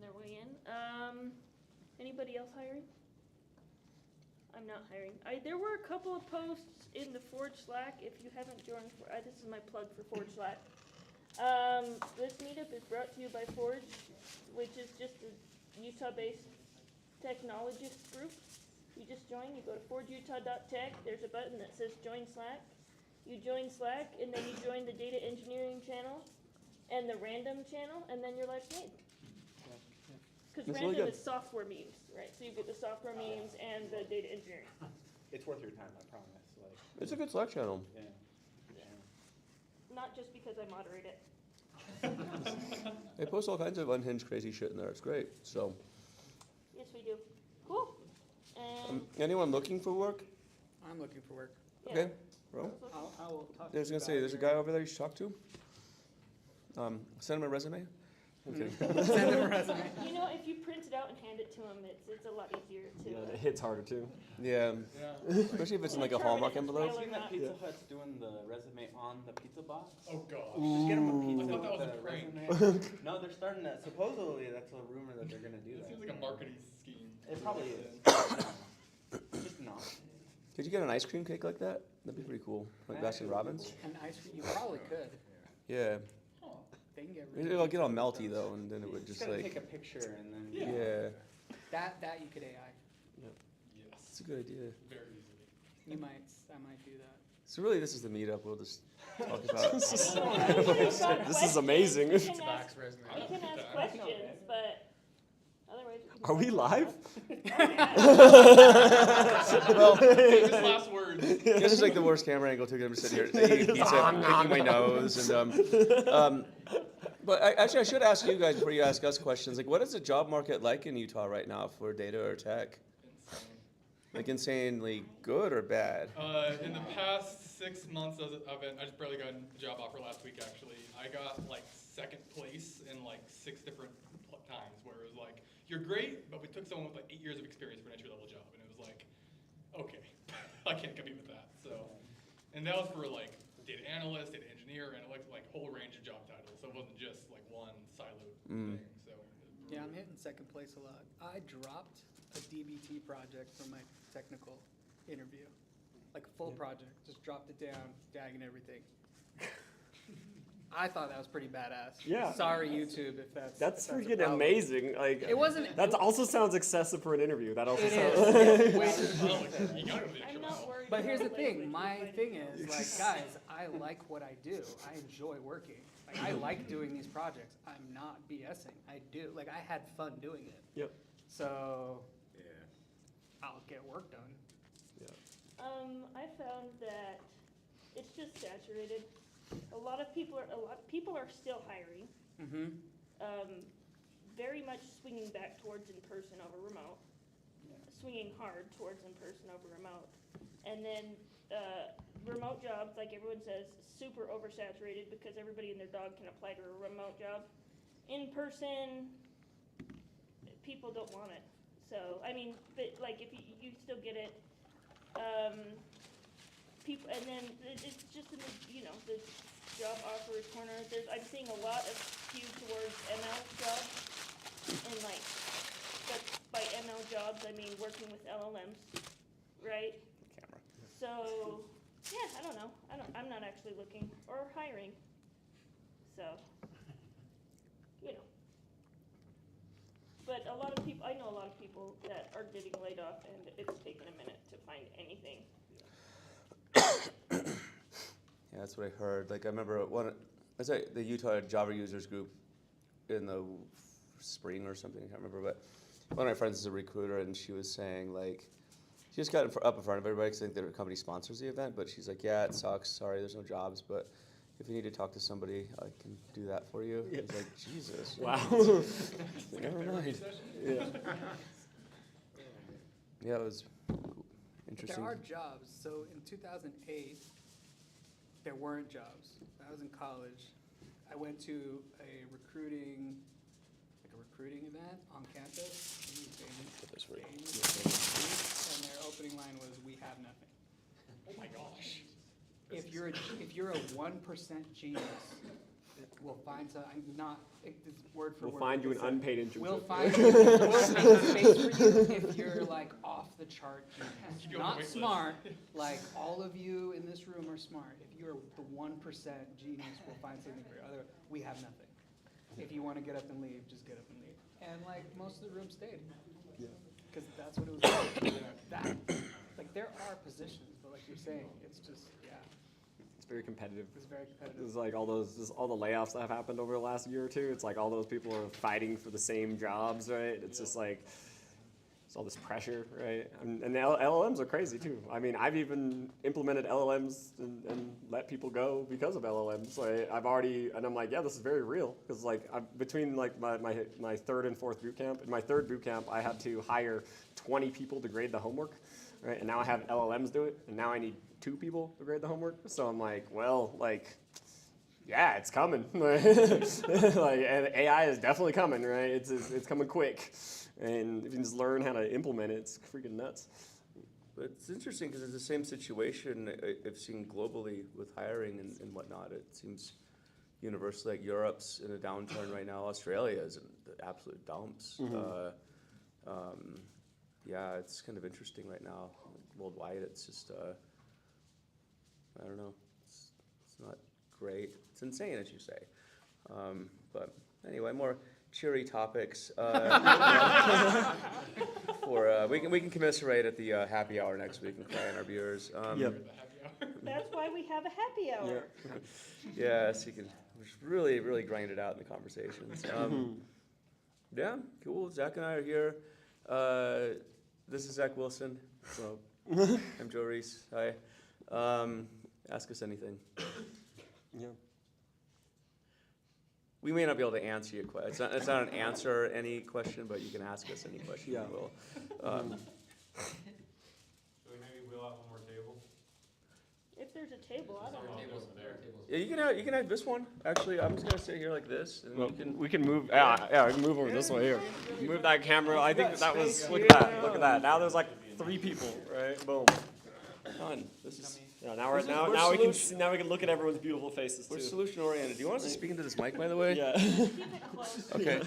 their way in. Anybody else hiring? I'm not hiring. There were a couple of posts in the Forge Slack. If you haven't joined, this is my plug for Forge Slack. This meetup is brought to you by Forge, which is just a Utah-based technologist group. You just join. You go to forgeutah.tech. There's a button that says Join Slack. You join Slack, and then you join the data engineering channel and the random channel, and then your life's made. Because random really is software memes, right? So you get the software memes and the data engineering. It's worth your time, I promise. Like, It's a good Slack channel. yeah. Not just because I moderate it. They post all kinds of unhinged, crazy shit in there. It's great. So, Yes, we do. Cool. And anyone looking for work? I'm looking for work. yeah. Okay, bro. I will talk I was gonna say, there's a guy over there you should talk to. Send him a resume. I'm kidding. Send him a resume. You know, if you print it out and hand it to him, it's a lot easier to. It hits harder too. Yeah, especially if it's in like a Hallmark envelope. I've seen that Pizza Hut's doing the resume on the pizza box. Oh gosh. Just get them a I pizza thought that with was a the prank. resume. No, they're starting that. Supposedly, that's a rumor that they're going to do It that. seems like a marketing scheme. It probably is. Just not. Could you get an ice cream cake like that? That'd be pretty cool. Like Baskin Robbins. An ice cream, you probably could. Yeah. They can get really It'll get all melty though, and then it would just Just gotta like. take a picture and then. Yeah. That you could AI. Yes. It's a good idea. Very easily. I might do that. So really, this is the meetup. We'll just talk about. This This is amazing. We can ask, resume. we can ask questions, but otherwise. can Are we talk live? Well, Famous last words. this is like the worst camera angle too. I'm just sitting here eating pizza, picking my nose, and But actually, I should ask you guys before you ask us questions. Like, what is the job market like in Utah right now for data or tech? Insane. Like insanely good or bad? In the past 6 months I just barely got a job offer last week actually. I got like second place in like 6 different times where it was like, you're great, but we took someone with like 8 years of experience for an entry level job. And it was like, okay, I can't compete with that. So, and that was for like data analyst, data engineer, and like whole range of job titles. So it wasn't just like one siloed thing. So Yeah, I'm hitting second place a lot. I dropped a DBT project from my technical interview. Like a full project, just dropped it down, tagging everything. I thought that was pretty badass. Yeah. Sorry, YouTube, if that's a freaking problem. amazing. Like It wasn't. that also sounds excessive for an interview. That also It sounds. is. Way too oh, deep. you gotta be I'm not worried. But here's the about thing. language My provided. thing is, like, guys, I like what I do. I enjoy working. Like, I like doing these projects. I'm not BSing. I do. Like, I had fun doing it. Yep. So, I'll get work done. I found that it's just saturated. A lot of people are still hiring. Mm-hmm. Very much swinging back towards in person over remote. Swinging hard towards in person over remote. And then remote jobs, like everyone says, super oversaturated because everybody and their dog can apply to a remote job. In person, people don't want it. So, I mean, but like if you still get it, people, and then it's just in the, the job offers corner. I'm seeing a lot of skew towards ML jobs, and like, but by ML jobs I mean working with LLMs, right? So, yeah, I don't know. I'm not actually looking or hiring. So, But a lot of people, I know a lot of people that are getting laid off, and it's taken a minute to find anything. Yeah, that's what I heard. Like I remember the Utah Java users group in the spring or something. I can't remember, but one of my friends is a recruiter, and she was saying like she just got up in front of everybody because I think their company sponsors the event. But she's like, "Yeah, it sucks. Sorry, there's no jobs, but if you need to talk to somebody, I can do that for you." Yeah. I was like, Jesus. Wow. Never mind. Yeah. Yeah, it was But interesting. there are jobs. So in 2008, there weren't jobs. I was in college. I went to a recruiting event on campus. And their opening line was, "We have nothing." Oh my gosh. If you're a 1% genius, we'll find some, I'm not, it's word for We'll word. find you an what they said. unpaid internship. We'll find we'll make space for you if you're like off the chart genius. You go on the Not wait list. smart, like all of you in this room are smart. If you're the 1% genius, we'll find something for you. Otherwise, we have nothing. If you want to get up and leave, just get up and leave. And like most of the room stayed. Because that's what it was like. That, like there are positions, but like you're saying, it's just, yeah, It's very competitive. it's very competitive. It's like all the layoffs that have happened over the last year or two. It's like all those people are fighting for the same jobs, right? It's just like it's all this pressure, right? And the LLMs are crazy too. I mean, I've even implemented LLMs and let people go because of LLMs. Like I'm like, yeah, this is very real because like between like my third and fourth boot camp. In my third boot camp, I had to hire 20 people to grade the homework, right? And now I have LLMs do it, and now I need 2 people to grade the homework. So I'm like, well, like, yeah, it's coming. Like, and AI is definitely coming, right? It's coming quick. And if you just learn how to implement it, it's freaking nuts. But it's interesting because it's the same situation I've seen globally with hiring and whatnot. It seems universally like Europe's in a downturn right now. Australia is in the absolute dumps. Yeah, it's kind of interesting right now. Worldwide, it's just, I don't know. It's not great. It's insane, as you say. But anyway, more cheery topics. We can commiserate at the happy hour next week and cry in our beers. Yep. That's why we have a happy hour. Yes, you can just really grind it out in the conversations. Yeah, cool. Zach and I are here. This is Zach Wilson. So I'm Joe Reis. Hi. Ask us anything. Yeah. We may not be able to answer your question. It's not an answer any question, but you can ask us any question. Yeah. We'll, So we maybe wheel out one more table? If there's a table, I don't know. Tables there. yeah, you can have this one. Actually, I'm just gonna sit here like this, and you can. We can move. Yeah, we can move over this way here. Move that camera. I think that was. space Look here. at that. Look at that. Now there's like 3 people. Right. Boom. Done. This is. Yeah. Now We're now we can solution- now we can look at everyone's beautiful faces We're too. solution oriented. Do you want us to speak into this mic, by the way? Yeah. Keep it close. Okay.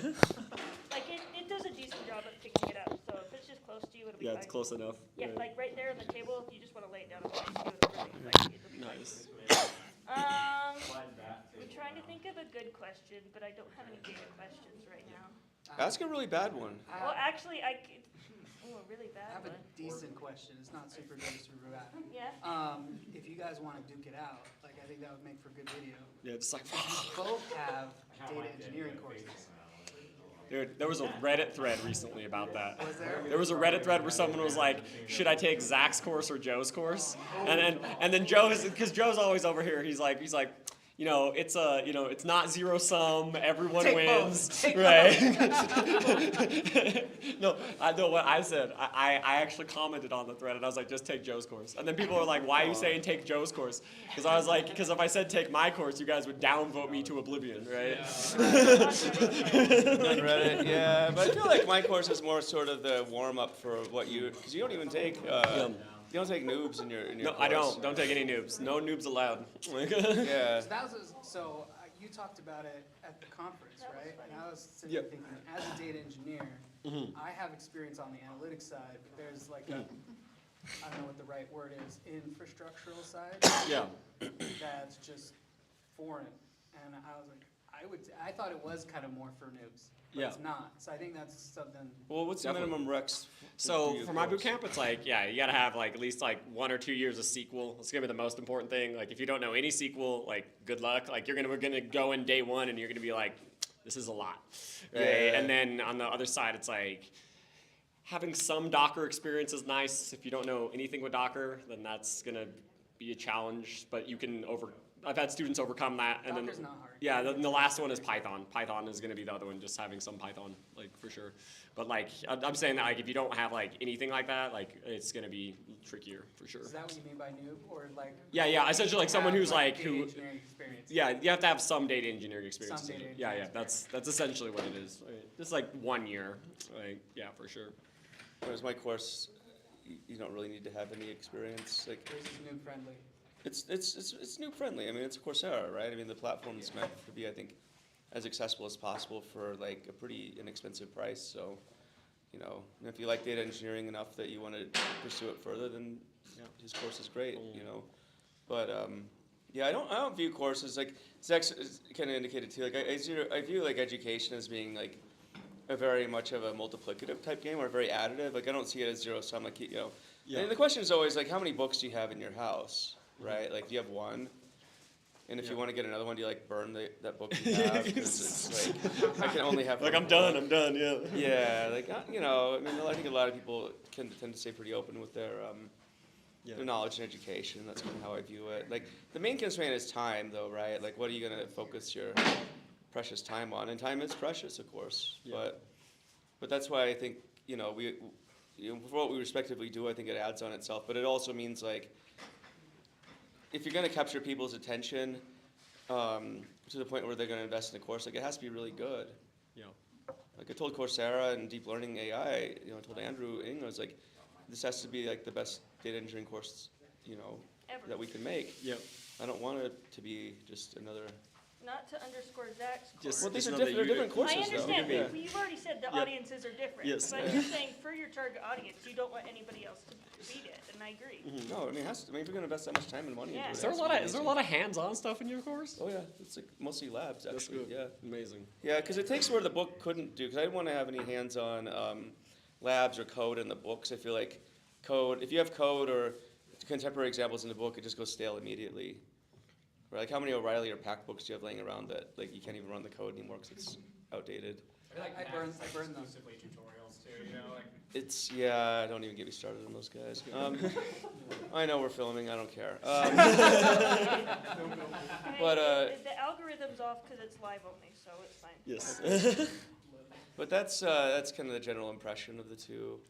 Like it does a decent job at picking it up. So if it's just close to you, it'll be Yeah, fine. it's close enough. Yeah, Right. like right there on the table. If you just want to lay it down on the table, it'll be fine. Nice. I'm trying to think of a good question, but I don't have any data questions right now. Ask a really bad one. Well, actually, I could. Oh, a really I bad have a one. decent question. It's not super good, super bad. Yeah. If you guys want to duke it out, like I think that would make for good video. Yeah, just like. Both have data engineering courses. Dude, there was a Reddit thread recently about that. Was there? There was a Reddit thread where someone was like, "Should I take Zach's course or Joe's course?" And then Joe is, because Joe's always over here. He's like, it's not zero sum. Everyone Take wins, both. Take right? No, I know what I said. I actually commented on the thread and I was like, just take Joe's course. And then people were like, why are you saying take Joe's course? Because I was like, because if I said take my course, you guys would downvote me to oblivion, right? On Reddit, yeah. But I feel like my course is more sort of the warm up for what you, because you don't even take. You don't take noobs in your No, course. I don't. Don't take any noobs. No noobs allowed. Yeah. So that was you talked about it at the conference, right? And I was sitting Yep. there thinking, as a data engineer, I have experience on the analytics side, but there's like a, I don't know what the right word is, infrastructural side Yeah. that's just foreign. And I was like, I thought it was kind of more for noobs, but Yeah. it's not. So I think that's something. Well, what's the Definitely. minimum recs? So for my boot camp, it's like, yeah, you gotta have like at least like 1 or 2 years of SQL. It's gonna be the most important thing. Like if you don't know any SQL, like good luck. Like we're gonna go in day 1 and you're gonna be like, this is a lot, right? Yeah. And then on the other side, it's like having some Docker experience is nice. If you don't know anything with Docker, then that's gonna be a challenge. But you can I've had students overcome that. And Docker's then not hard. yeah, the last one is Python. Python is gonna be the other one, just having some Python, like for sure. But like I'm saying that like if you don't have like anything like that, like it's gonna be trickier for sure. Is that what you mean by noob, or like? Yeah, essentially like someone have, who's like data who. engineering experience. Yeah, you have to have some data engineering experience. Some data yeah, engineering that's essentially what it is. Right? Just like 1 year, like yeah, for sure. Whereas my course, you don't really need to have any experience. Like, This is noob friendly. it's noob friendly. I mean, it's Coursera, right? I mean, the platform is meant to be, I think, as accessible as possible for like a pretty inexpensive price. So, you know, if you like data engineering enough that you want to pursue it further, then his course is great. You know, but yeah, I don't view courses like Zach kind of indicated too. Like I view like education as being like a very much of a multiplicative type game or very additive. Like I don't see it as zero sum. Like you know, and the question is always like, how many books do you have in your house, right? Like, do you have one? And if you want to get another one, do you like burn that book you have? 'Cause it's like I can only have Like one I'm done. book. I'm done. Yeah. Yeah, like you know, I mean, I think a lot of people tend to stay pretty open with their knowledge and education. That's kind of how I view it. Like the main constraint is time, though, right? Like, what are you gonna focus your precious time on? And time is precious, of course. Yeah. But that's why I think for what we respectively do, I think it adds on itself. But it also means like, if you're gonna capture people's attention to the point where they're gonna invest in a course, like it has to be really good. Yeah. Like I told Coursera and Deep Learning AI, I told Andrew Ng, I was like, this has to be like the best data engineering course, Ever. that we can make. Yep. I don't want it to be just another. Not to underscore Zach's course. Just- Well, these are know that they're different courses, I understand, though. but you've already said the Yep. audiences are different. Yes. But you're saying for your target audience, you don't want anybody else to beat it, and I agree. No, I mean, if you're gonna invest that much time and money Yeah. into it, Is there a it has lot to of be is there a amazing. lot of hands-on stuff in your course? Oh yeah, it's like mostly labs That's actually. good. Yeah. Amazing. Yeah, because it takes where the book couldn't do. Because I didn't want to have any hands-on labs or code in the books. I feel like code, if you have code or contemporary examples in the book, it just goes stale immediately. Right? Like how many O'Reilly or Pack books do you have laying around that like you can't even run the code anymore because it's outdated? I burn them. Exclusively tutorials too, like. It's don't even get me started on those guys. I know we're filming. I don't care. But, The algorithm's off because it's live only, so it's fine. Yes. But that's kind of the general impression of the two,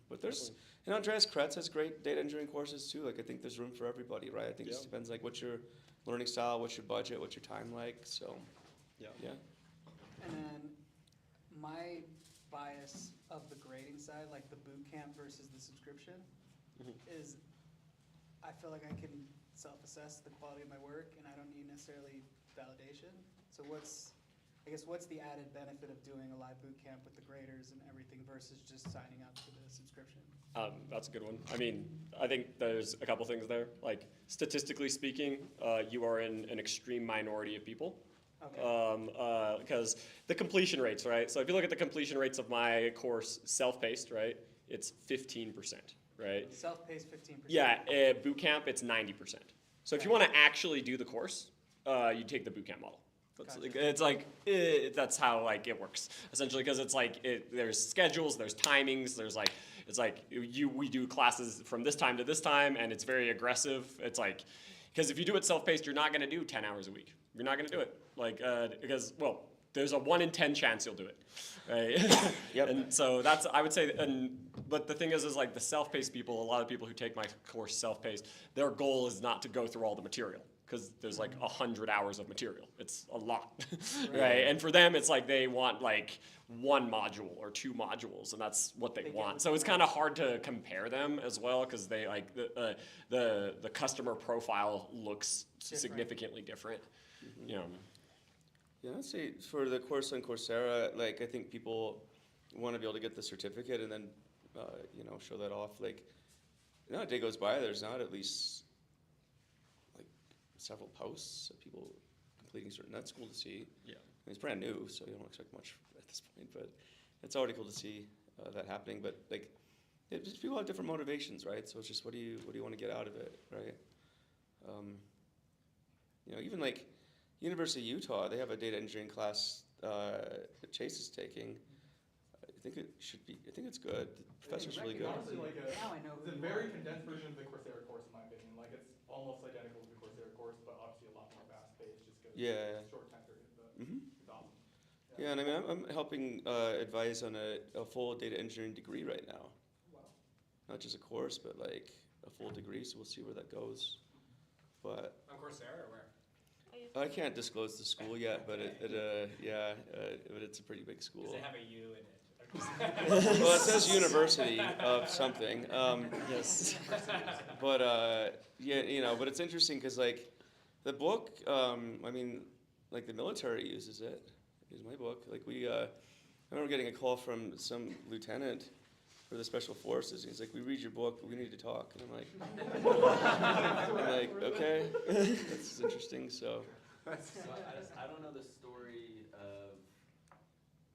But there's, Andreas Kretz has great data engineering courses too. Like I think there's room for everybody, right? I think it just depends like what's your learning style, what's your budget, what's your time like. So, Yeah. And then my bias of the grading side, like the boot camp versus the subscription, is I feel like I can self-assess the quality of my work and I don't need necessarily validation. So what's the added benefit of doing a live boot camp with the graders and everything versus just signing up for the subscription? That's a good one. I mean, I think there's a couple things there. Like statistically speaking, you are in an extreme minority of people. Okay. Because the completion rates, right? So if you look at the completion rates of my course, self-paced, right? It's 15%, right? Self-paced 15%. Yeah, boot camp, it's 90%. So if you want to actually do the course, you take the boot camp model. That's how like it works essentially because it's like there's schedules, there's timings, we do classes from this time to this time and it's very aggressive. It's like because if you do it self-paced, you're not going to do 10 hours a week. You're not going to do it because there's a 1 in 10 chance you'll do it, right? Yep. And so that's I would say but the thing is like the self-paced people, a lot of people who take my course self-paced, their goal is not to go through all the material. Because there's like 100 hours of material. It's a lot, right? And for them, it's like they want like 1 module or 2 modules, and that's what they want. So it's kind of hard to compare them as well, because they like the customer profile looks significantly different. Yeah, I'd say for the course on Coursera, like I think people want to be able to get the certificate and then, show that off. Like, a day goes by, there's not at least several posts of people completing certain. That's cool to see. Yeah. I mean, it's brand new, so you don't expect much at this point, but it's already cool to see that happening. But like, just people have different motivations, right? So it's just what do you want to get out of it, right? Even like University of Utah, they have a data engineering class that Chase is taking. I think it's good. The professor's really good. Honestly, Now I know it's a who you very are. condensed version of the Coursera course, in my opinion. Like it's almost identical to the Coursera course, but obviously a lot more fast-paced, just because Yeah. it's short time period. But it's awesome. Yeah, and I mean, I'm helping advise on a full data engineering degree right now. Wow. Not just a course, but like a full degree, so we'll see where that goes. But On Coursera or where? I can't disclose the school yet, but but it's a pretty big school. Does it have a U in it? Well, it says university of something. Yes. But yeah, but it's interesting because like the book, I mean, like the military uses it. Use my book. Like I remember getting a call from some lieutenant for the special forces. He's like, "We read your book, but we need to talk." And I'm like, "Okay, that's interesting." So. So I don't know the story of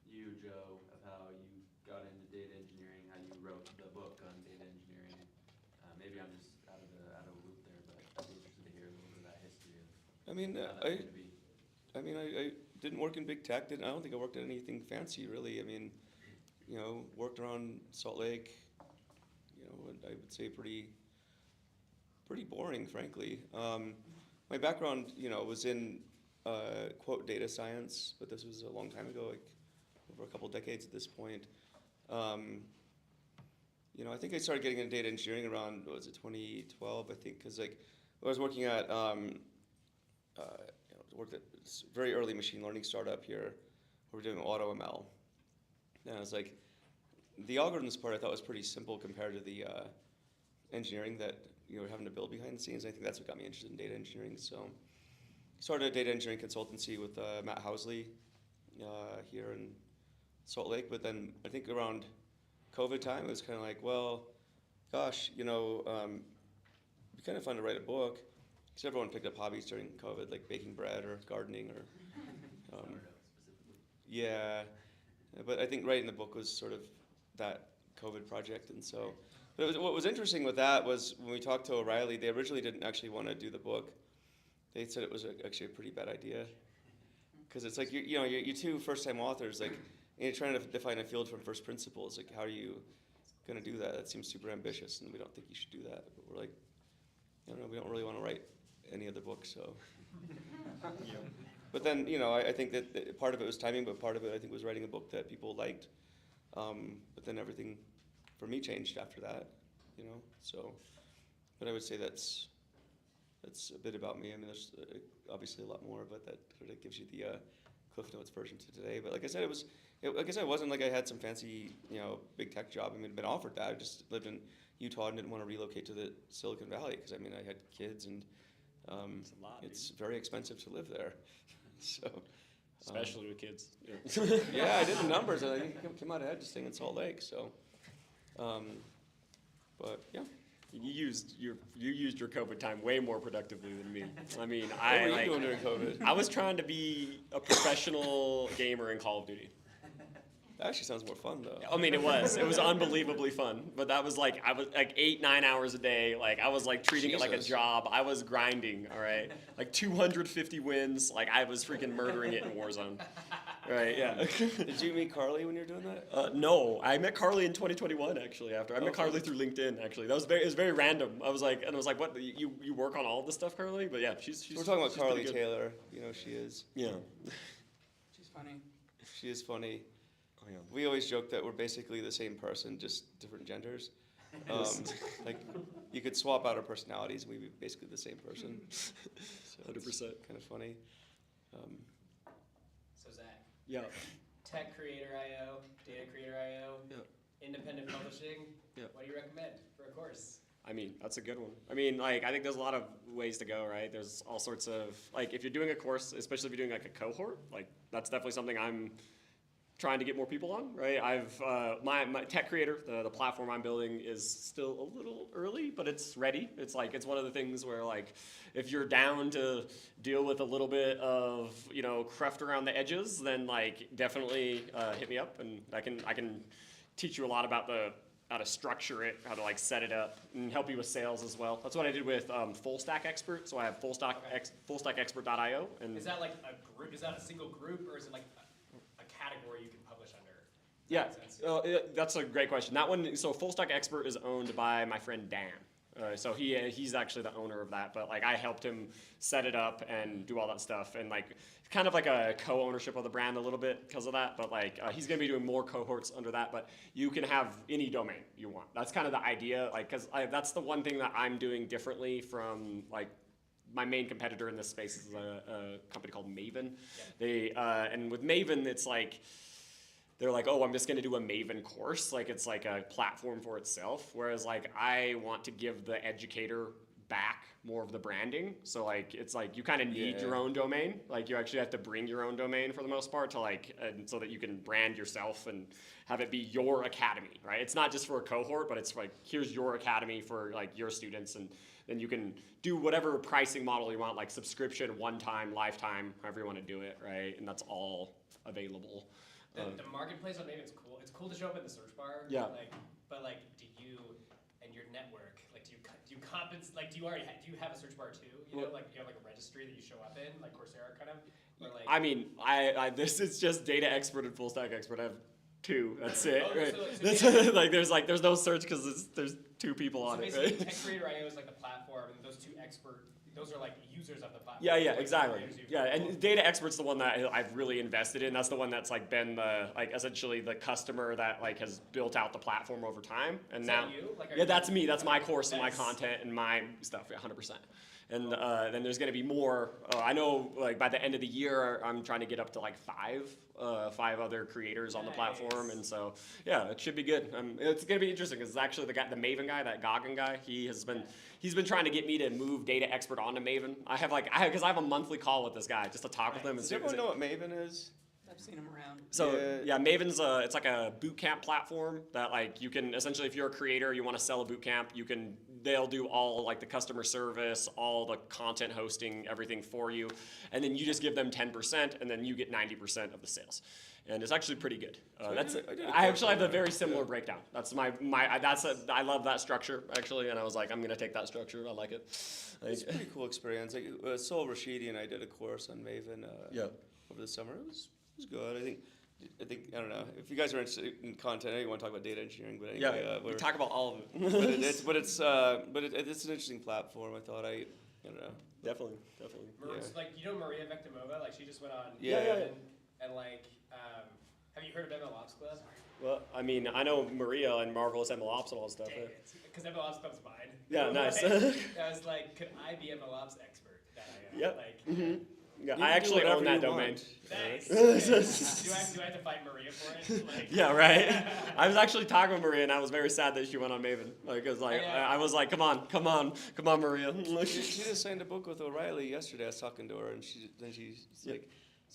you, Joe, of how you got into data engineering, how you wrote the book on data engineering. Maybe I'm just out of a loop there, but I'd be interested to hear a little bit of that history of I mean, how that came to be. I didn't work in big tech. I don't think I worked at anything fancy really. I mean, worked around Salt Lake. I would say pretty boring, frankly. My background, was in quote data science, but this was a long time ago, like over a couple decades at this point. I think I started getting into data engineering around, 2012, I think, because like I was working at worked at this very early machine learning startup here. We were doing auto ML, and I was like, the algorithms part I thought was pretty simple compared to the engineering that we're having to build behind the scenes. I think that's what got me interested in data engineering. So started a data engineering consultancy with Matt Housley here in Salt Lake. But then I think around COVID time, it was kind of like, well, gosh, it'd be kind of fun to write a book. Because everyone picked up hobbies during COVID, like baking bread or gardening or. Yeah, but I think writing the book was sort of that COVID project, and so. But what was interesting with that was when we talked to O'Reilly, they originally didn't actually want to do the book. They said it was actually a pretty bad idea, because it's like you two first-time authors, like, and you're trying to define a field from first principles. Like, how are you going to do that? That seems super ambitious, and we don't think you should do that. But we're like, I don't know, we don't really want to write any other book, so. But then, I think that part of it was timing, but part of it I think was writing a book that people liked. But then everything for me changed after that, so. But I would say that's a bit about me. I mean, there's obviously a lot more, but that sort of gives you the Cliff Notes version to today. But like I said, it wasn't like I had some fancy, big tech job. I mean, I'd been offered that. I just lived in Utah and didn't want to relocate to the Silicon Valley because I had kids and it's very expensive to live there. So, Especially with kids. yeah, I did the numbers and I think it came out ahead just staying in Salt Lake. So, but yeah. You used your COVID time way more productively than me. I mean, What were you doing during COVID? I was trying to be a professional gamer in Call of Duty. That actually sounds more fun though. I mean, it was unbelievably fun, but that was like, I was like 8-9 hours a day. Like I was like treating it like a Jesus. job. I was grinding, all right? Like 250 wins. Like I was freaking murdering it in Warzone. Right, yeah. Did you meet Carly when you were doing that? No, I met Carly in 2021 actually. After I met Carly through LinkedIn actually. It was very random. I was like, what? You work on all this stuff, Carly? But yeah, she's. We're talking about she's pretty Carly good. Taylor. She is. Yeah. She's funny. She is funny. Oh, yeah. We always joke that we're basically the same person, just different genders. Like you could swap out our personalities, and we'd be basically the same person. So 100%. Kind of funny. So Zach, Yeah. Tech Creator IO, Data Creator IO, Yeah. independent publishing. Yeah. What do you recommend for a course? I mean, that's a good one. I mean, like, I think there's a lot of ways to go, right? There's all sorts of, like, if you're doing a course, especially if you're doing like a cohort, like, that's definitely something I'm trying to get more people on, right? I've, my Tech Creator, the platform I'm building is still a little early, but it's ready. It's like, it's one of the things where like, if you're down to deal with a little bit of, cruft around the edges, then like, definitely hit me up and I can teach you a lot about how to structure it, how to like set it up, and help you with sales as well. That's what I did with Full Stack Expert. So I have fullstackexpert.io. And Is that like a group? Is that a single group, or is it like a category you can publish under? yeah, Does that make sense? that's a great question. That one, so Full Stack Expert is owned by my friend Dan. So he's actually the owner of that, but like I helped him set it up and do all that stuff, and like it's kind of like a co-ownership of the brand a little bit because of that. But like he's gonna be doing more cohorts under that. But you can have any domain you want. That's kind of the idea, like because that's the one thing that I'm doing differently from like my main competitor in this space is a company called Maven. Yeah. They and with Maven it's like. they're like, oh, I'm just going to do a Maven course. Like, it's like a platform for itself. Whereas, like, I want to give the educator back more of the branding. So, like, it's like you kind of need your own domain. Like, you actually have to bring your own domain for the most part to, like, so that you can brand yourself and have it be your academy, right? It's not just for a cohort, but it's like, here's your academy for, like, your students. And then you can do whatever pricing model you want, like subscription, one time, lifetime, however you want to do it, right? And that's all available. The marketplace on Maven's cool. It's cool to show up in the search bar. Yeah. But do you and your network, like, do you compensate? Like, do you have a search bar too? You know, like, you have like a registry that you show up in, like Coursera kind of. Or like, I mean, this is just data expert and full stack expert. I have 2. That's it. Oh, Right? so There's no search because there's 2 people on it. basically, Right? Tech Creator IO is like the platform, and those 2 those are like users of the platform. Yeah, Like, exactly. creators use Yeah, it. and data expert's the one that I've really invested in. That's the one that's like been the like essentially the customer that like has built out the platform over time. And Is now, that you? Like, are yeah, you- that's me. That's my course and my Nice. content and my stuff. Yeah, 100%. And then there's going to be more. I know, like by the end of the year, I'm trying to get up to like 5 other creators on the platform, Nice. and so yeah, it should be good. It's going to be interesting because actually the Maven guy, that Goggin guy, he's been trying to get me to move data expert onto Maven. I have a monthly call with this guy just to talk with him and Does see. everyone know what Maven is? I've seen them around. So yeah, Maven's it's like a boot camp platform that like you can essentially, if you're a creator, you want to sell a boot camp, they'll do all like the customer service, all the content hosting, everything for you, and then you just give them 10%, and then you get 90% of the sales. And it's actually pretty good. I actually have a very similar breakdown. That's I love that structure actually, and I was like, I'm gonna take that structure. I like it. It's a pretty cool experience. Like Sol Rashidi and I did a course on Maven over the summer. It was good. I think I don't know if you guys are interested in content. I don't want to talk about data engineering, but anyway, we talk about all of it. but it's an interesting platform. I thought I don't know. Definitely. Like, you know Maria Vectimova? Like, she just went on. Yeah. And like, have you heard of ML Ops Club? Well, I mean, I know Maria and Marvelous ML Ops and all that stuff. Dang it. Because ML Ops Club's mine. Yeah, nice. I was like, could I be ML Ops expert? That I am. Yep. Like, Yeah, You I can do actually own whatever that you domain. want. Nice. Okay. Do I have to fight Maria for it? Like, Yeah, right. I was actually talking with Maria, and I was very sad that she went on Maven. I was like, come on, Maria. She just signed a book with O'Reilly yesterday. I was talking to her, and she's like,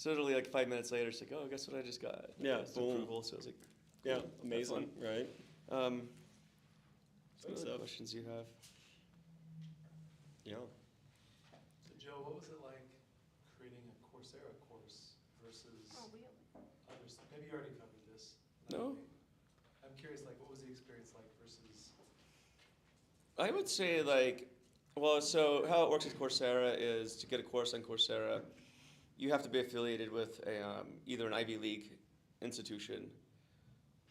literally like 5 minutes later, she's like, oh, guess what I just got? Yeah, It's boom. approval. So I was like, Yeah, cool, amazing, right? fun. What Good other stuff. questions you have? Yeah. So Joe, what was it like creating a Coursera course versus others? Maybe you already covered this. No. I'm curious, like, what was the experience like versus? I would say so how it works with Coursera is to get a course on Coursera, you have to be affiliated with either an Ivy League institution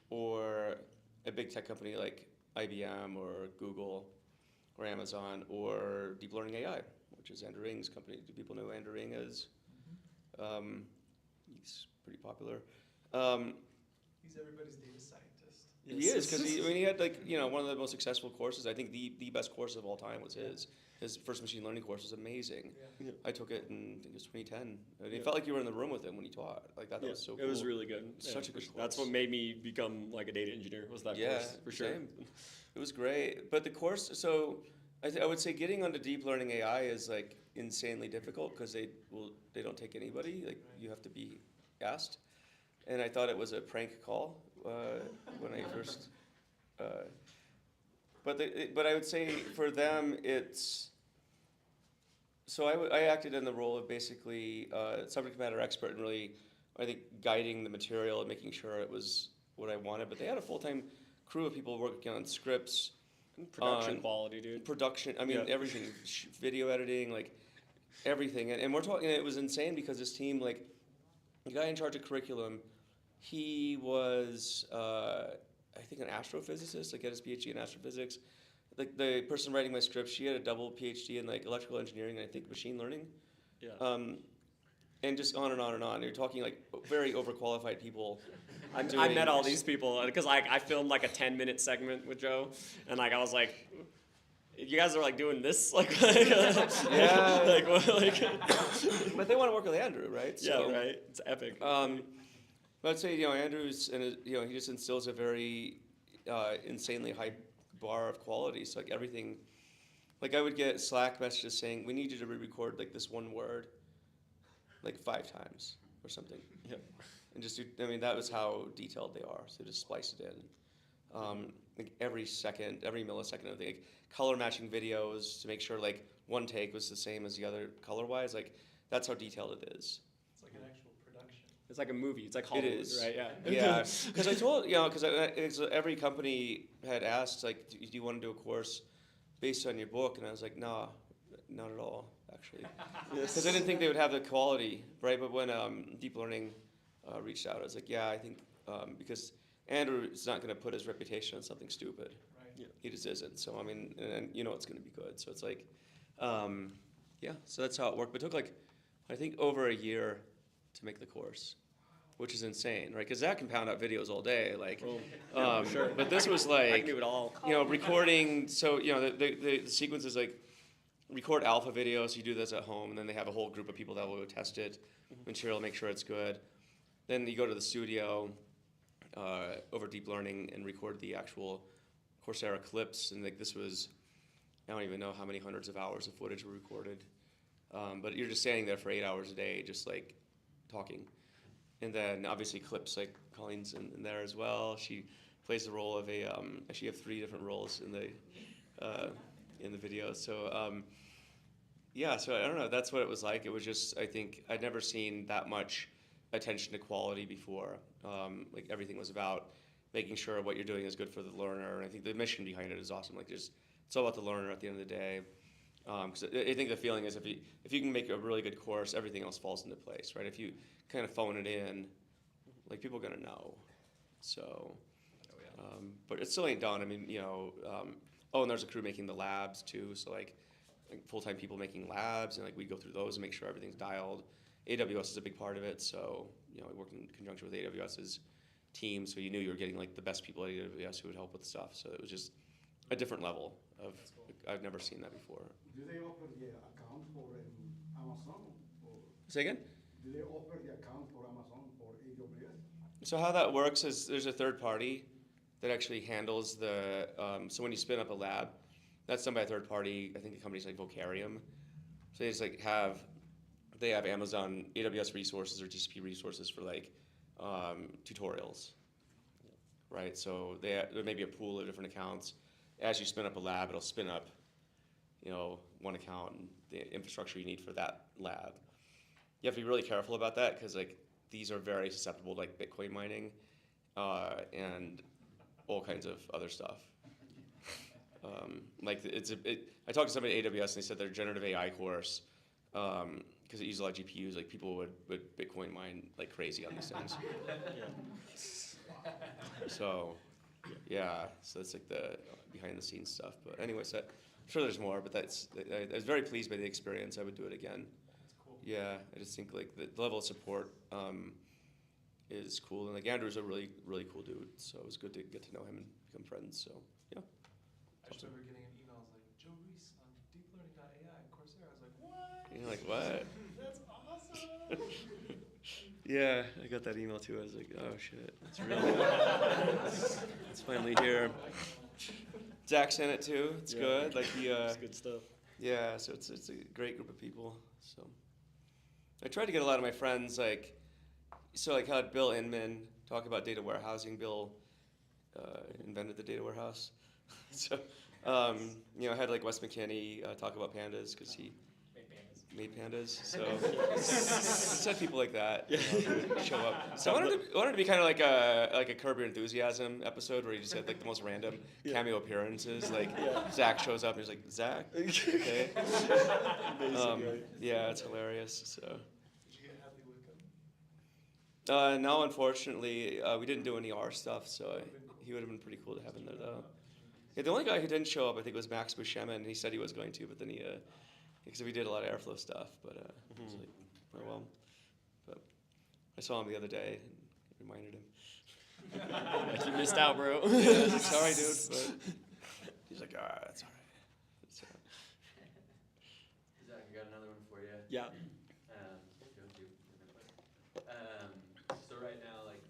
or a big tech company like IBM or Google or Amazon or Deep Learning AI, which is Andrew Ng's company. Do people know who Andrew Ng is? He's pretty popular. He's everybody's data scientist. He is, because he had one of the most successful courses. I think the best course of all time was his. His first machine learning course was amazing. Yeah. I took it in, I think it was 2010. And it felt like you were in the room with him when he taught. Like that was so cool. It was really good. Such a good That's course. what made me become like a data engineer. Was that course for sure? same. It was great. But the course, so I would say getting onto deep learning AI is like insanely difficult because they don't take anybody. Like you have to be asked. And I thought it was a prank call when I first. But I would say for them it's. So I acted in the role of basically subject matter expert and really, I think, guiding the material and making sure it was what I wanted. But they had a full-time crew of people working on scripts. Production quality, dude. Production, I mean, everything, video editing, like everything. And we're talking, it was insane because this team, like, the guy in charge of curriculum, he was, I think, an astrophysicist, like, had his PhD in astrophysics. Like, the person writing my script, she had a double PhD in, like, electrical engineering and I think machine learning. Yeah. And just on and on and on. You're talking, like, very overqualified people. I met all these people because I filmed like a 10-minute segment with Joe, and like I was like, you guys are like doing this, like Yeah. like But they want to work with Andrew, right? Yeah, right. It's epic. But I'd say, Andrew's, he just instills a very insanely high bar of quality. So like everything, like I would get Slack messages saying, we need you to re-record like this one word, like 5 times or something. Yeah. And just that was how detailed they are. So just splice it in. Like every millisecond of the color matching videos to make sure like one take was the same as the other color wise. Like that's how detailed it is. It's like an actual production. It's like a movie. It's like Hollywood, is. right? Yeah. Yeah, because I told because every company had asked like, do you want to do a course based on your book? And I was like, nah, not at all, actually, because I didn't think they would have the quality, right? But when deep learning reached out, I was like, yeah, I think because Andrew is not going to put his reputation on something stupid. Right. Yeah. He just isn't. So I mean, and it's going to be good. So it's like, yeah. So that's how it worked. But it took like, I think over a year to make the course, which is insane, right? Because Zach can pound out videos all day, like. Sure. But this was I like, can do it all. recording. So the sequence is like, record alpha videos. You do this at home, and then they have a whole group of people that will go test it, material, make sure it's good. Then you go to the studio over deep learning and record the actual Coursera clips. And like this was, I don't even know how many hundreds of hours of footage were recorded. But you're just standing there for 8 hours a day, just like talking. And then obviously clips like Colleen's in there as well. She plays the role of actually you have 3 different roles in the video. So yeah, so I don't know. That's what it was like. It was just, I think I'd never seen that much attention to quality before. Like everything was about making sure what you're doing is good for the learner. And I think the mission behind it is awesome. Like it's all about the learner at the end of the day. Because I think the feeling is if you can make a really good course, everything else falls into place, right? If you kind of phone it in, like people are gonna know. So, but it still ain't done. I mean, and there's a crew making the labs too. So like full-time people making labs, and like we go through those and make sure everything's dialed. AWS is a big part of it, so I worked in conjunction with AWS's team, so you knew you were getting like the best people at AWS who would help with stuff. So it was just a different level of. I've never seen that before. Do they offer the account for Amazon? Or Say again? do they offer the account for Amazon or AWS? So how that works is there's a third party that actually handles the. So when you spin up a lab, that's done by a third party. I think the company's like Vocarium. So they just like have Amazon AWS resources or GCP resources for like tutorials, right? So there may be a pool of different accounts. As you spin up a lab, it'll spin up, one account and the infrastructure you need for that lab. You have to be really careful about that because like these are very susceptible to like Bitcoin mining and all kinds of other stuff. I talked to somebody at AWS and they said their generative AI course, because it uses a lot of GPUs, like people would Bitcoin mine like crazy on these things. So, yeah, so it's like the behind the scenes stuff. But anyways, I'm sure there's more, but I was very pleased by the experience. I would do it again. That's cool. Yeah, I just think like the level of support is cool, and like Andrew's a really, really cool dude. So it was good to get to know him and become friends. So yeah. I just remember getting an email. I was like, Joe Reis on deeplearning.ai at Coursera. I was like, what? You're like, what? That's awesome. Yeah, I got that email too. I was like, oh shit, it's really it's finally here. Zach's in it too. It's good. Like It's good stuff. yeah. So it's a great group of people. So I tried to get a lot of my friends like how Bill Inman talk about data warehousing. Bill invented the data warehouse. So I had like Wes McKinney talk about pandas because he made pandas. So said people like that show up. So I wanted to be kind of like a Curb Your Enthusiasm episode where he just had like the most random cameo appearances. Like Zach shows up and he's like, Zach, okay. Yeah, it's hilarious. So. Did you get Hadley Wickham? No, unfortunately, we didn't do any R stuff, so he would have been pretty cool to have in there though. Yeah, the only guy who didn't show up, I think, was Max Buscema. He said he was going to, but then because we did a lot of Airflow stuff, but I was like, oh well. But I saw him the other day and reminded him. Like you missed out, bro. Yeah, sorry, dude. But he's like, that's all right. So, Zach, I got another one for you. Yeah. So right now, like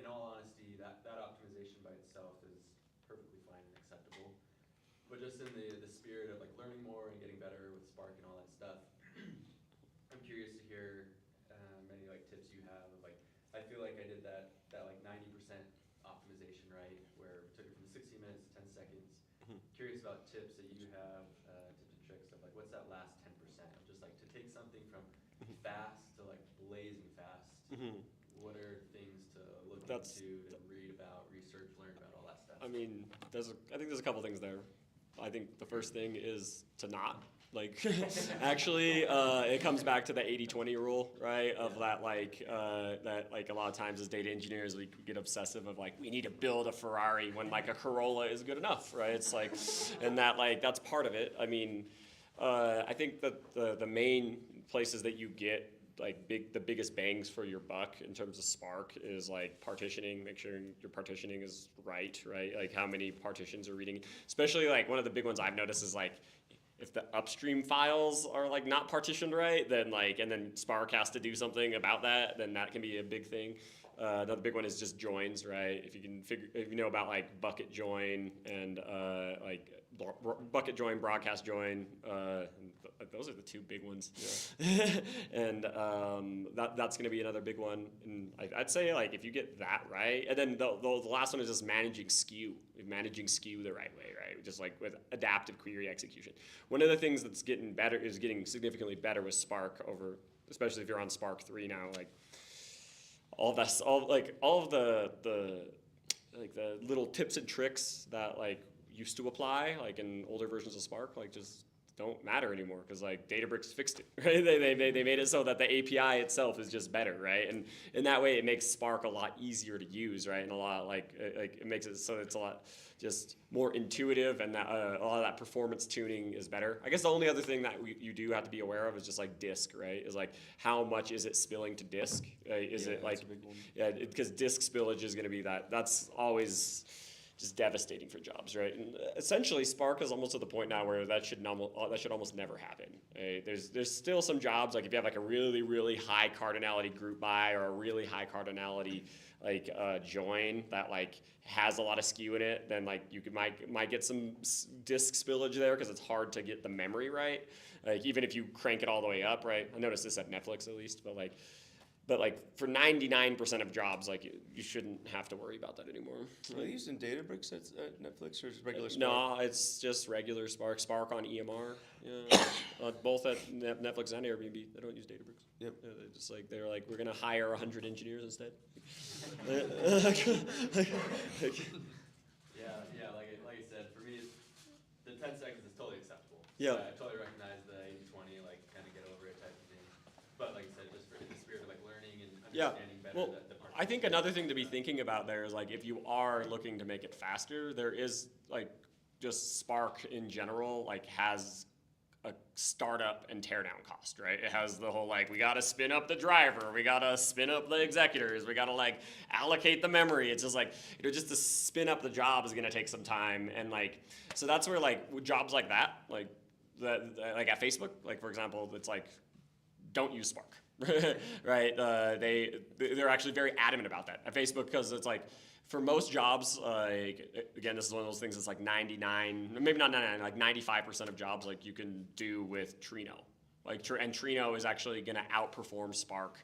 all honesty, that optimization by itself is perfectly fine and acceptable. But just in the spirit of like learning more and getting better with Spark and all that stuff, I'm curious to hear any like tips you have of like, I feel like I did that like 90% optimization, right, where we took it from 60 minutes to 10 seconds. Curious about tips that you have, tips and tricks of like, what's that last 10% of just like to take something from fast to like blazing fast. What are things to look into, to read about, research, learn about, all that stuff? I mean, I think there's a couple things there. I think the first thing is to not. Like, actually, it comes back to the 80-20 rule, right? Of that, like a lot of times as data engineers, we get obsessive of like, we need to build a Ferrari when like a Corolla is good enough, right? It's like, and that like, that's part of it. I mean, I think that the main places that you get like the biggest bangs for your buck in terms of Spark is like partitioning. Make sure your partitioning is right? Like how many partitions are reading. Especially like one of the big ones I've noticed is like if the upstream files are like not partitioned right, then like, and then Spark has to do something about that, then that can be a big thing. Another big one is just joins, right? If you know about like bucket join and like bucket join, broadcast join, those are the two big ones. Yeah. And that's going to be another big one. And I'd say like if you get that right, and then the last one is just managing skew the right way, right? Just like with adaptive query execution. One of the things that's getting better is getting significantly better with Spark over, especially if you're on Spark 3 now, like all of the little tips and tricks that like used to apply like in older versions of Spark, like just don't matter anymore because like Databricks fixed it, right? They made it so that the API itself is just better, right? And in that way, it makes Spark a lot easier to use, right? And a lot like it makes it so it's a lot just more intuitive, and that a lot of that performance tuning is better. I guess the only other thing that you do have to be aware of is just like disk, right? Is like how much is it spilling to disk? Is it like, yeah, because disk spillage is going to be that's always just devastating for jobs, right? And essentially, Spark is almost to the point now where that should almost never happen. There's still some jobs, like if you have like a really, really high cardinality group by or a really high cardinality like join that like has a lot of skew in it, then like you might get some disk spillage there because it's hard to get the memory right. Like even if you crank it all the way up, right? I noticed this at Netflix at least, but like for 99% of jobs, like you shouldn't have to worry about that anymore. Are they using Databricks at Netflix or just regular Spark? No, it's just regular Spark. Spark on EMR. Yeah, both at Netflix and Airbnb. They don't use Databricks. Yep. They're like we're gonna hire 100 engineers instead. Yeah, like I said, for me, the 10 seconds is totally acceptable. Yeah. I totally recognize the 80-20, like kind of get over it type of thing. But like I said, just for in the spirit of like learning and understanding better well, the part. I think another thing to be thinking about there is like if you are looking to make it faster, there is like just Spark in general like has a startup and teardown cost, right? It has the whole like we gotta spin up the driver, we gotta spin up the executors, we gotta like allocate the memory. It's just like just to spin up the job is gonna take some time, and like so that's where like with jobs like that, like like at Facebook, like for example, it's like don't use Spark. Right? They're actually very adamant about that at Facebook because it's like for most jobs, again, this is one of those things that's like 99, maybe not 99, like 95% of jobs like you can do with Trino. And Trino is actually going to outperform Spark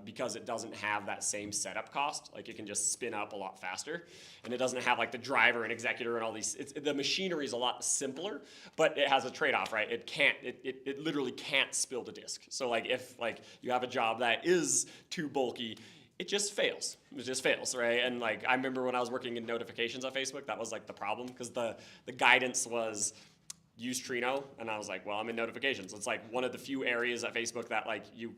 because it doesn't have that same setup cost. Like it can just spin up a lot faster, and it doesn't have like the driver and executor and all these. The machinery is a lot simpler, but it has a trade-off, right? It literally can't spill the disk. So like if like you have a job that is too bulky, it just fails. It just fails, right? And like I remember when I was working in notifications on Facebook, that was like the problem because the guidance was use Trino, and I was like, well, I'm in notifications. It's like one of the few areas at Facebook that like you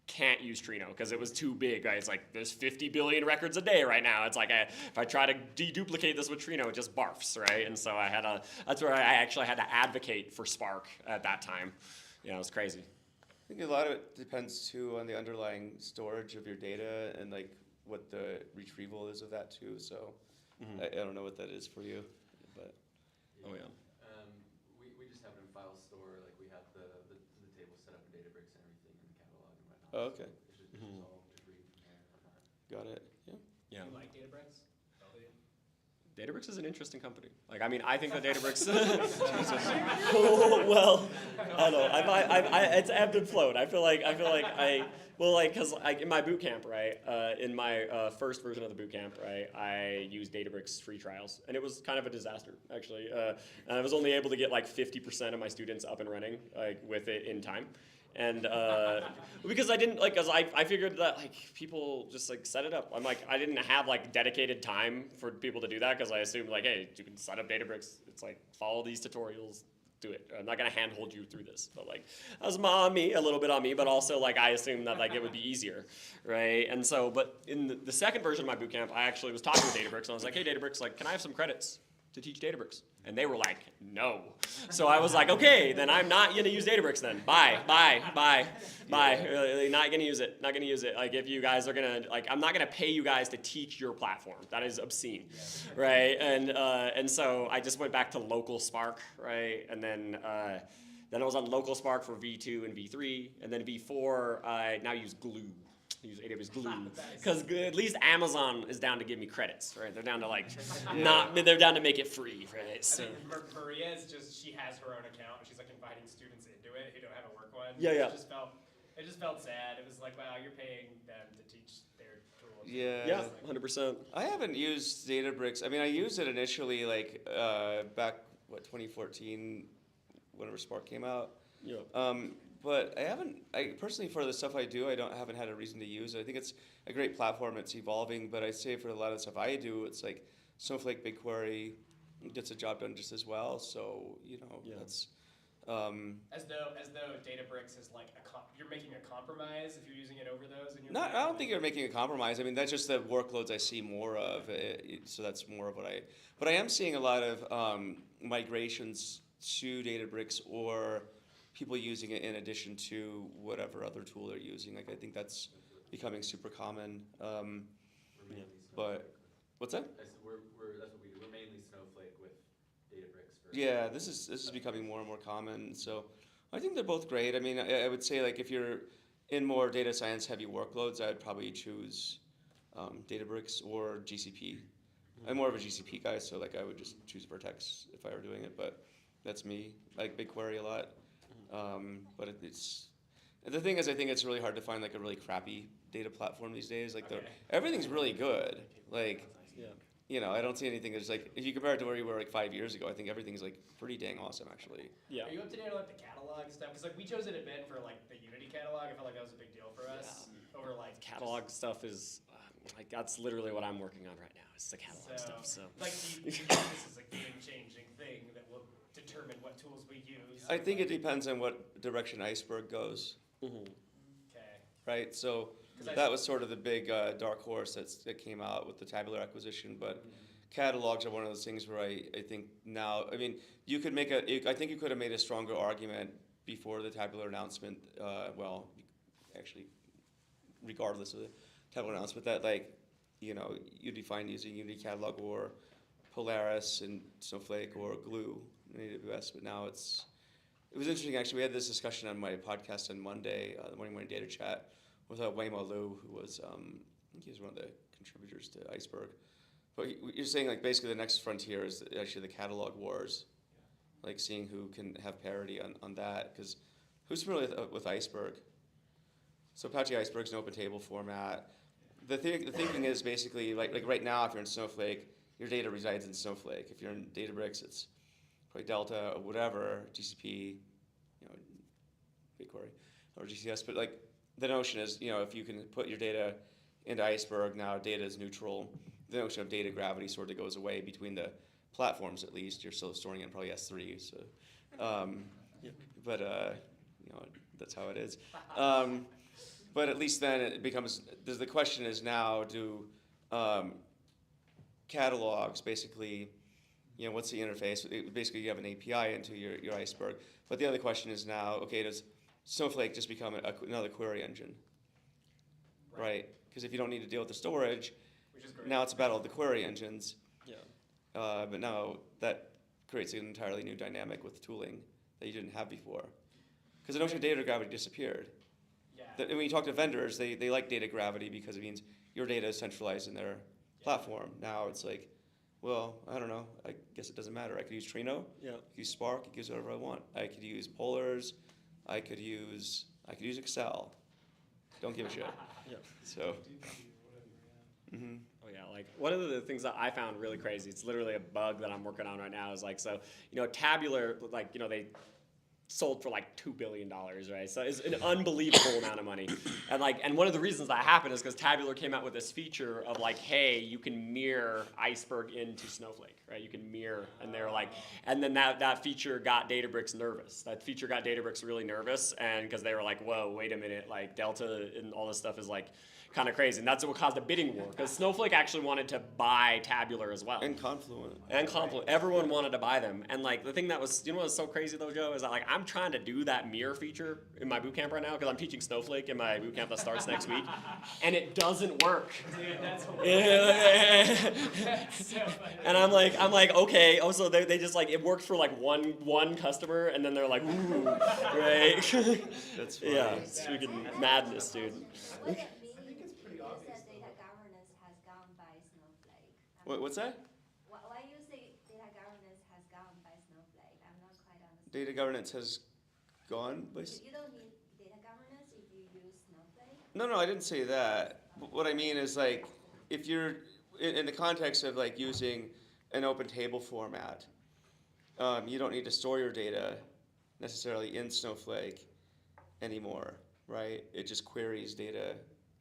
can't use Trino because it was too big, right? It's like there's 50 billion records a day right now. It's like if I try to deduplicate this with Trino, it just barfs, right? And so that's where I actually had to advocate for Spark at that time. You know, it was crazy. I think a lot of it depends too on the underlying storage of your data and like what the retrieval is of that too. So I don't know what that is for you, but oh yeah. We just have it in file store. Like we have the table set up in Databricks and everything in the catalog and whatnot. oh, okay, So it's just all just reading from there and whatnot. got it. Yeah. Yeah. You like Databricks? Both of you? Databricks is an interesting company. Like, I mean, I think that Databricks. Well, I don't know. It's ebbed and flowed. I feel like because in my boot camp, right, in my first version of the boot camp, right, I used Databricks free trials, and it was kind of a disaster, actually. And I was only able to get like 50% of my students up and running, like, with it in time. And because I didn't because I figured that like people just like set it up. I didn't have like dedicated time for people to do that because I assumed like, hey, you can set up Databricks. It's like follow these tutorials, do it. I'm not gonna handhold you through this, but like that was a little bit on me, but also like I assumed that like it would be easier, right? And so, but in the second version of my bootcamp, I actually was talking with Databricks and I was like, hey Databricks, like, can I have some credits to teach Databricks? And they were like, no. So I was like, okay, then I'm not gonna use Databricks then. Bye. Not gonna use it. Like if you guys are gonna, like, I'm not gonna pay you guys to teach your platform. That is obscene, right? And so I just went back to local Spark, right? And then I was on local Spark for V2 and V3, and then V4 I now use Glue. Use AWS Glue because at least Amazon is down to give me credits, right? They're down to like they're down to make it free, right? So. I mean, Maria is she has her own account and she's like inviting students into it who don't have a work one. Yeah. It just felt sad. It was like, wow, you're paying them to teach their tools. Yeah. 100%. I haven't used Databricks. I mean, I used it initially, like, back, 2014, whenever Spark came out. Yeah. But I personally, for the stuff I do, haven't had a reason to use it. I think it's a great platform. It's evolving, but I'd say for a lot of the stuff I do, it's like Snowflake, BigQuery gets the job done just as well. So, that's... As though Databricks is like you're making a compromise if you're using it over those. I don't think you're making a compromise. I mean, that's just the workloads I see more of. So that's more of what but I am seeing a lot of migrations to Databricks or people using it in addition to whatever other tool they're using. Like, I think that's becoming super common. But what's that? I said that's what we do. We're mainly Snowflake with Databricks. Yeah, this is becoming more and more common. So I think they're both great. I mean, I would say, like, if you're in more data science heavy workloads, I'd probably choose Databricks or GCP. I'm more of a GCP guy, so like I would just choose Vertex if I were doing it. But that's me. I like BigQuery a lot. But it's the thing is, I think it's really hard to find like a really crappy data platform these days. Like everything's really good. Like, I don't see anything that's like, if you compare it to where you were like 5 years ago, I think everything's like pretty dang awesome actually. Yeah. Are you up to date on like the catalog stuff? Because like we chose it at Ben for like the Unity catalog. I felt like that was a big deal for us. Over like catalog stuff is like that's literally what I'm working on right now. It's the catalog stuff. So like this is a game-changing thing that will determine what tools we use. I think it depends on what direction Iceberg goes. Mm-hmm. Okay. Right. So that was sort of the big dark horse that came out with the Tabular acquisition, but. Catalogs are one of those things where I think now, I mean, you could I think you could have made a stronger argument before the Tabular announcement, actually, regardless of the Tabular announcement, that like, you'd be fine using Unity Catalog or Polaris and Snowflake or Glue in AWS, but now it was interesting actually, we had this discussion on my podcast on Monday, the Morning Data Chat, with Waymo Liu, who was, I think he was one of the contributors to Iceberg. But you're saying like basically the next frontier is actually the catalog wars, like seeing who can have parity on that. Because who's familiar with Iceberg? So Apache Iceberg's an open table format. The thinking is basically like right now, if you're in Snowflake, your data resides in Snowflake. If you're in Databricks, it's probably Delta or whatever, GCP, BigQuery or GCS. But like the notion is, if you can put your data into Iceberg, now data is neutral. The notion of data gravity sort of goes away between the platforms. At least you're still storing in probably S3. So, but that's how it is. But at least then it becomes. The question is now: do catalogs basically? What's the interface? Basically, you have an API into your Iceberg. But the other question is now: okay, does Snowflake just become another query engine? Right? Because if you don't need to deal with the storage. Now it's a battle of the query engines. Yeah. But now that creates an entirely new dynamic with tooling that you didn't have before. Because the notion of data gravity disappeared. Yeah. When you talk to vendors, they like data gravity because it means your data is centralized in their platform. Now it's like, well, I don't know. I guess it doesn't matter. I could use Trino. Yeah. I could use Spark. I could use whatever I want. I could use Polars. I could use Excel. Don't give a shit. Yeah. So. DBT or whatever, yeah. Mm-hmm. Oh yeah, like one of the things that I found really crazy, it's literally a bug that I'm working on right now, is like, so, Tabular, like, they sold for like $2 billion, right? So it's an unbelievable amount of money. And one of the reasons that happened is because Tabular came out with this feature of like, hey, you can mirror Iceberg into Snowflake, right? You can mirror, and they're like, and then that feature got Databricks nervous. That feature got Databricks really nervous, and because they were like, whoa, wait a minute, like Delta and all this stuff is like kind of crazy, and that's what caused a bidding war, because Snowflake actually wanted to buy Tabular as well. And Confluent. Everyone wanted to buy them. And like the thing that was, what was so crazy though, Joe, is that like I'm trying to do that mirror feature in my bootcamp right now, because I'm teaching Snowflake in my bootcamp that starts next week, and it doesn't work. Dude, that's hilarious. That's so funny. And I'm like, okay. Oh, so they just like, it worked for like one customer, and then they're like, ooh, right? That's funny. Yeah, it's freaking madness, dude. What's that? Why you say data governance has gone by Snowflake? I'm not quite understanding. Data governance has gone by. You don't need data governance if you use Snowflake? No, I didn't say that. What I mean is like, if you're in the context of like using an open table format, you don't need to store your data necessarily in Snowflake anymore, right? It just queries data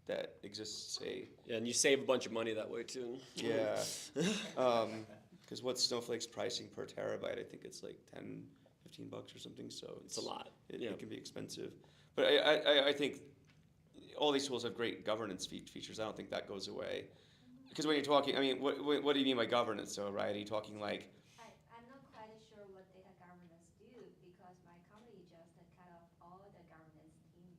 that exists, say. Yeah, and you save a bunch of money that way too. Yeah. Because what's Snowflake's pricing per terabyte? I think it's like $10-15 or something. So It's a lot. It can be expensive. But I think all these tools have great governance features. I don't think that goes away. Because when you're talking, I mean, what do you mean by governance, though, right? Are you talking like? I'm not quite sure what data governance do, because my company just cut off all the governance team.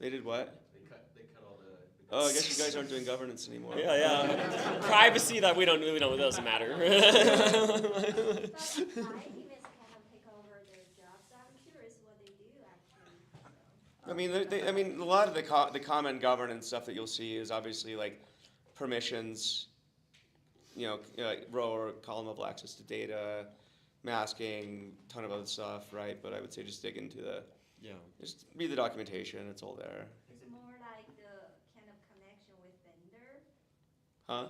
They did what? They cut all the Oh, I guess you guys aren't doing governance anymore. Yeah. Privacy that we don't, it doesn't matter. But I think it's kind of take over their jobs. I'm curious what they do actually. I mean, a lot of the common governance stuff that you'll see is obviously like permissions, like row or column level access to data, masking, ton of other stuff, right? But I would say just dig into just read the documentation. It's all there. It's more like the kind of connection with vendor. Huh?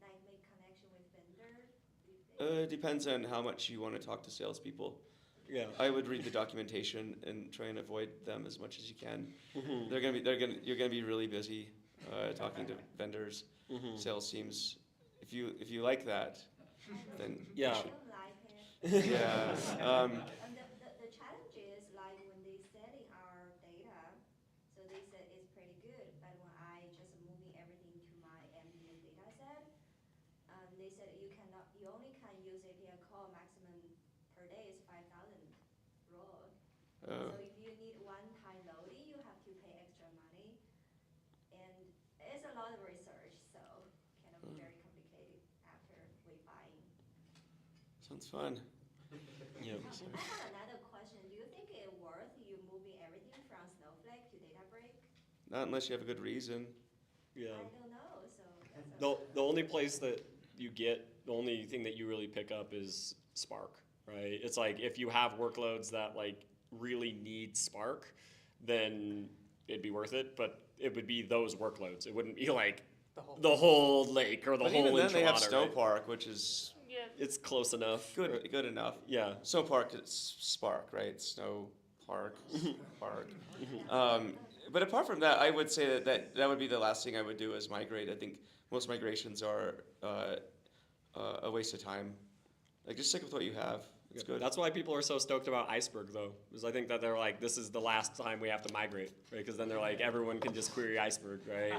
Like make connection with vendor. It depends on how much you want to talk to salespeople. Yeah. I would read the documentation and try and avoid them as much as you can. Mm-hmm. You're gonna be really busy talking to vendors, Mm-hmm. sales teams. If you like that, then Yeah. I don't like it. yeah. And the challenge is like when they setting our data, so they said it's pretty good, but when I just moving everything to my ambient data set, they said you only can use API call maximum per day is 5,000 raw. So if you need one-time loading, you have to pay extra money, and it's a lot of research, so kind of very complicated after we buying. Sounds fun. Yeah. I have another question. Do you think it's worth you moving everything from Snowflake to Databricks? Not unless you have a good reason. Yeah. I don't know, so that's The only place that you get, the only thing that you really pick up is Spark, right? It's like if you have workloads that like really need Spark, then it'd be worth it, but it would be those workloads. It wouldn't be like the whole lake or the But whole even then, enchilada, they have right? Snowpark, which is Yeah. It's close enough. good enough. Yeah. Snowpark is Spark, right? Snowpark, Spark. But apart from that, I would say that would be the last thing I would do is migrate. I think most migrations are a waste of time. Like just stick with what you have. It's good. That's why people are so stoked about Iceberg, though, because I think that they're like, this is the last time we have to migrate, right? Because then they're like, everyone can just query Iceberg, right?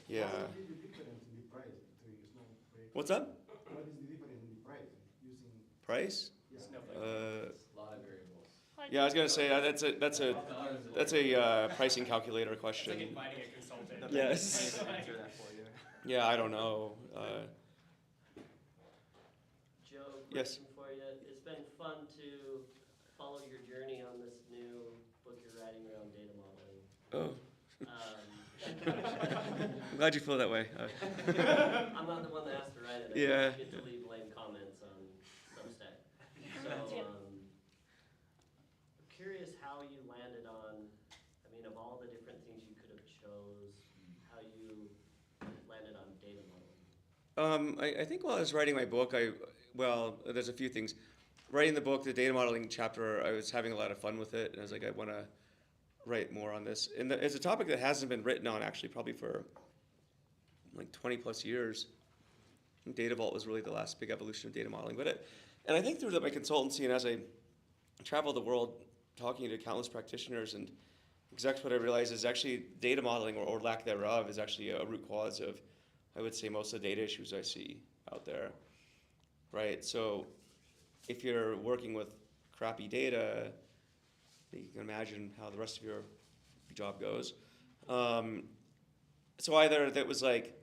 Yeah. What is the difference in the price between Snowflake? What's up? What is the difference in the price using? Price? Snowflake. a lot of variables. Yeah, I was gonna say that's a pricing calculator It's like question. inviting a consultant. Yes. Answer that for you. Yeah, I don't know. Joe, Yes. question for you. It's been fun to follow your journey on this new book you're writing around data modeling. Oh, Um, glad you feel that way. I'm not the one that asked to write it. I Yeah. get to leave lame comments on Substack. So, I'm curious how you landed on, I mean, of all the different things you could have chose, how you landed on data modeling. I think while I was writing my book, there's a few things. Writing the book, the data modeling chapter, I was having a lot of fun with it, and I was like, I want to write more on this. And it's a topic that hasn't been written on actually probably for like 20 plus years. And Data Vault was really the last big evolution of data modeling. And I think through my consultancy and as I travel the world talking to countless practitioners and execs, what I realized is actually data modeling or lack thereof is actually a root cause of, I would say, most of the data issues I see out there, right? So if you're working with crappy data, you can imagine how the rest of your job goes. So either that was like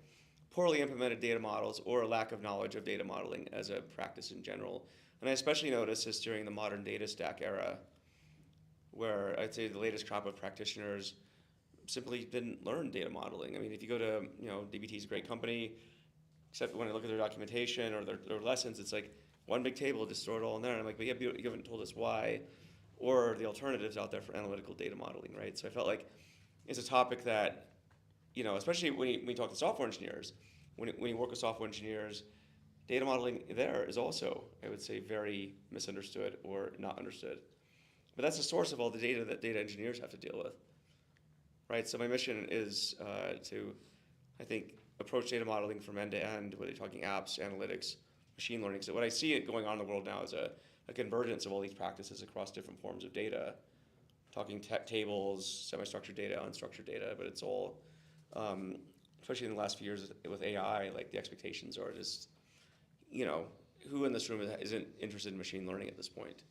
poorly implemented data models or a lack of knowledge of data modeling as a practice in general. And I especially noticed this during the modern data stack era, where I'd say the latest crop of practitioners simply didn't learn data modeling. I mean, if you go to, DBT is a great company, except when I look at their documentation or their lessons, it's like one big table, just throw it all in there. And I'm like, but yeah, you haven't told us why, or the alternatives out there for analytical data modeling, right? So I felt like it's a topic that, especially when you talk to software engineers, when you work with software engineers, data modeling there is also, I would say, very misunderstood or not understood. But that's the source of all the data that data engineers have to deal with, right? So my mission is to, I think, approach data modeling from end to end, whether you're talking apps, analytics, machine learning. So what I see going on in the world now is a convergence of all these practices across different forms of data, talking tables, semi-structured data, unstructured data, but it's all, especially in the last few years with AI, like the expectations are just, who in this room isn't interested in machine learning at this point?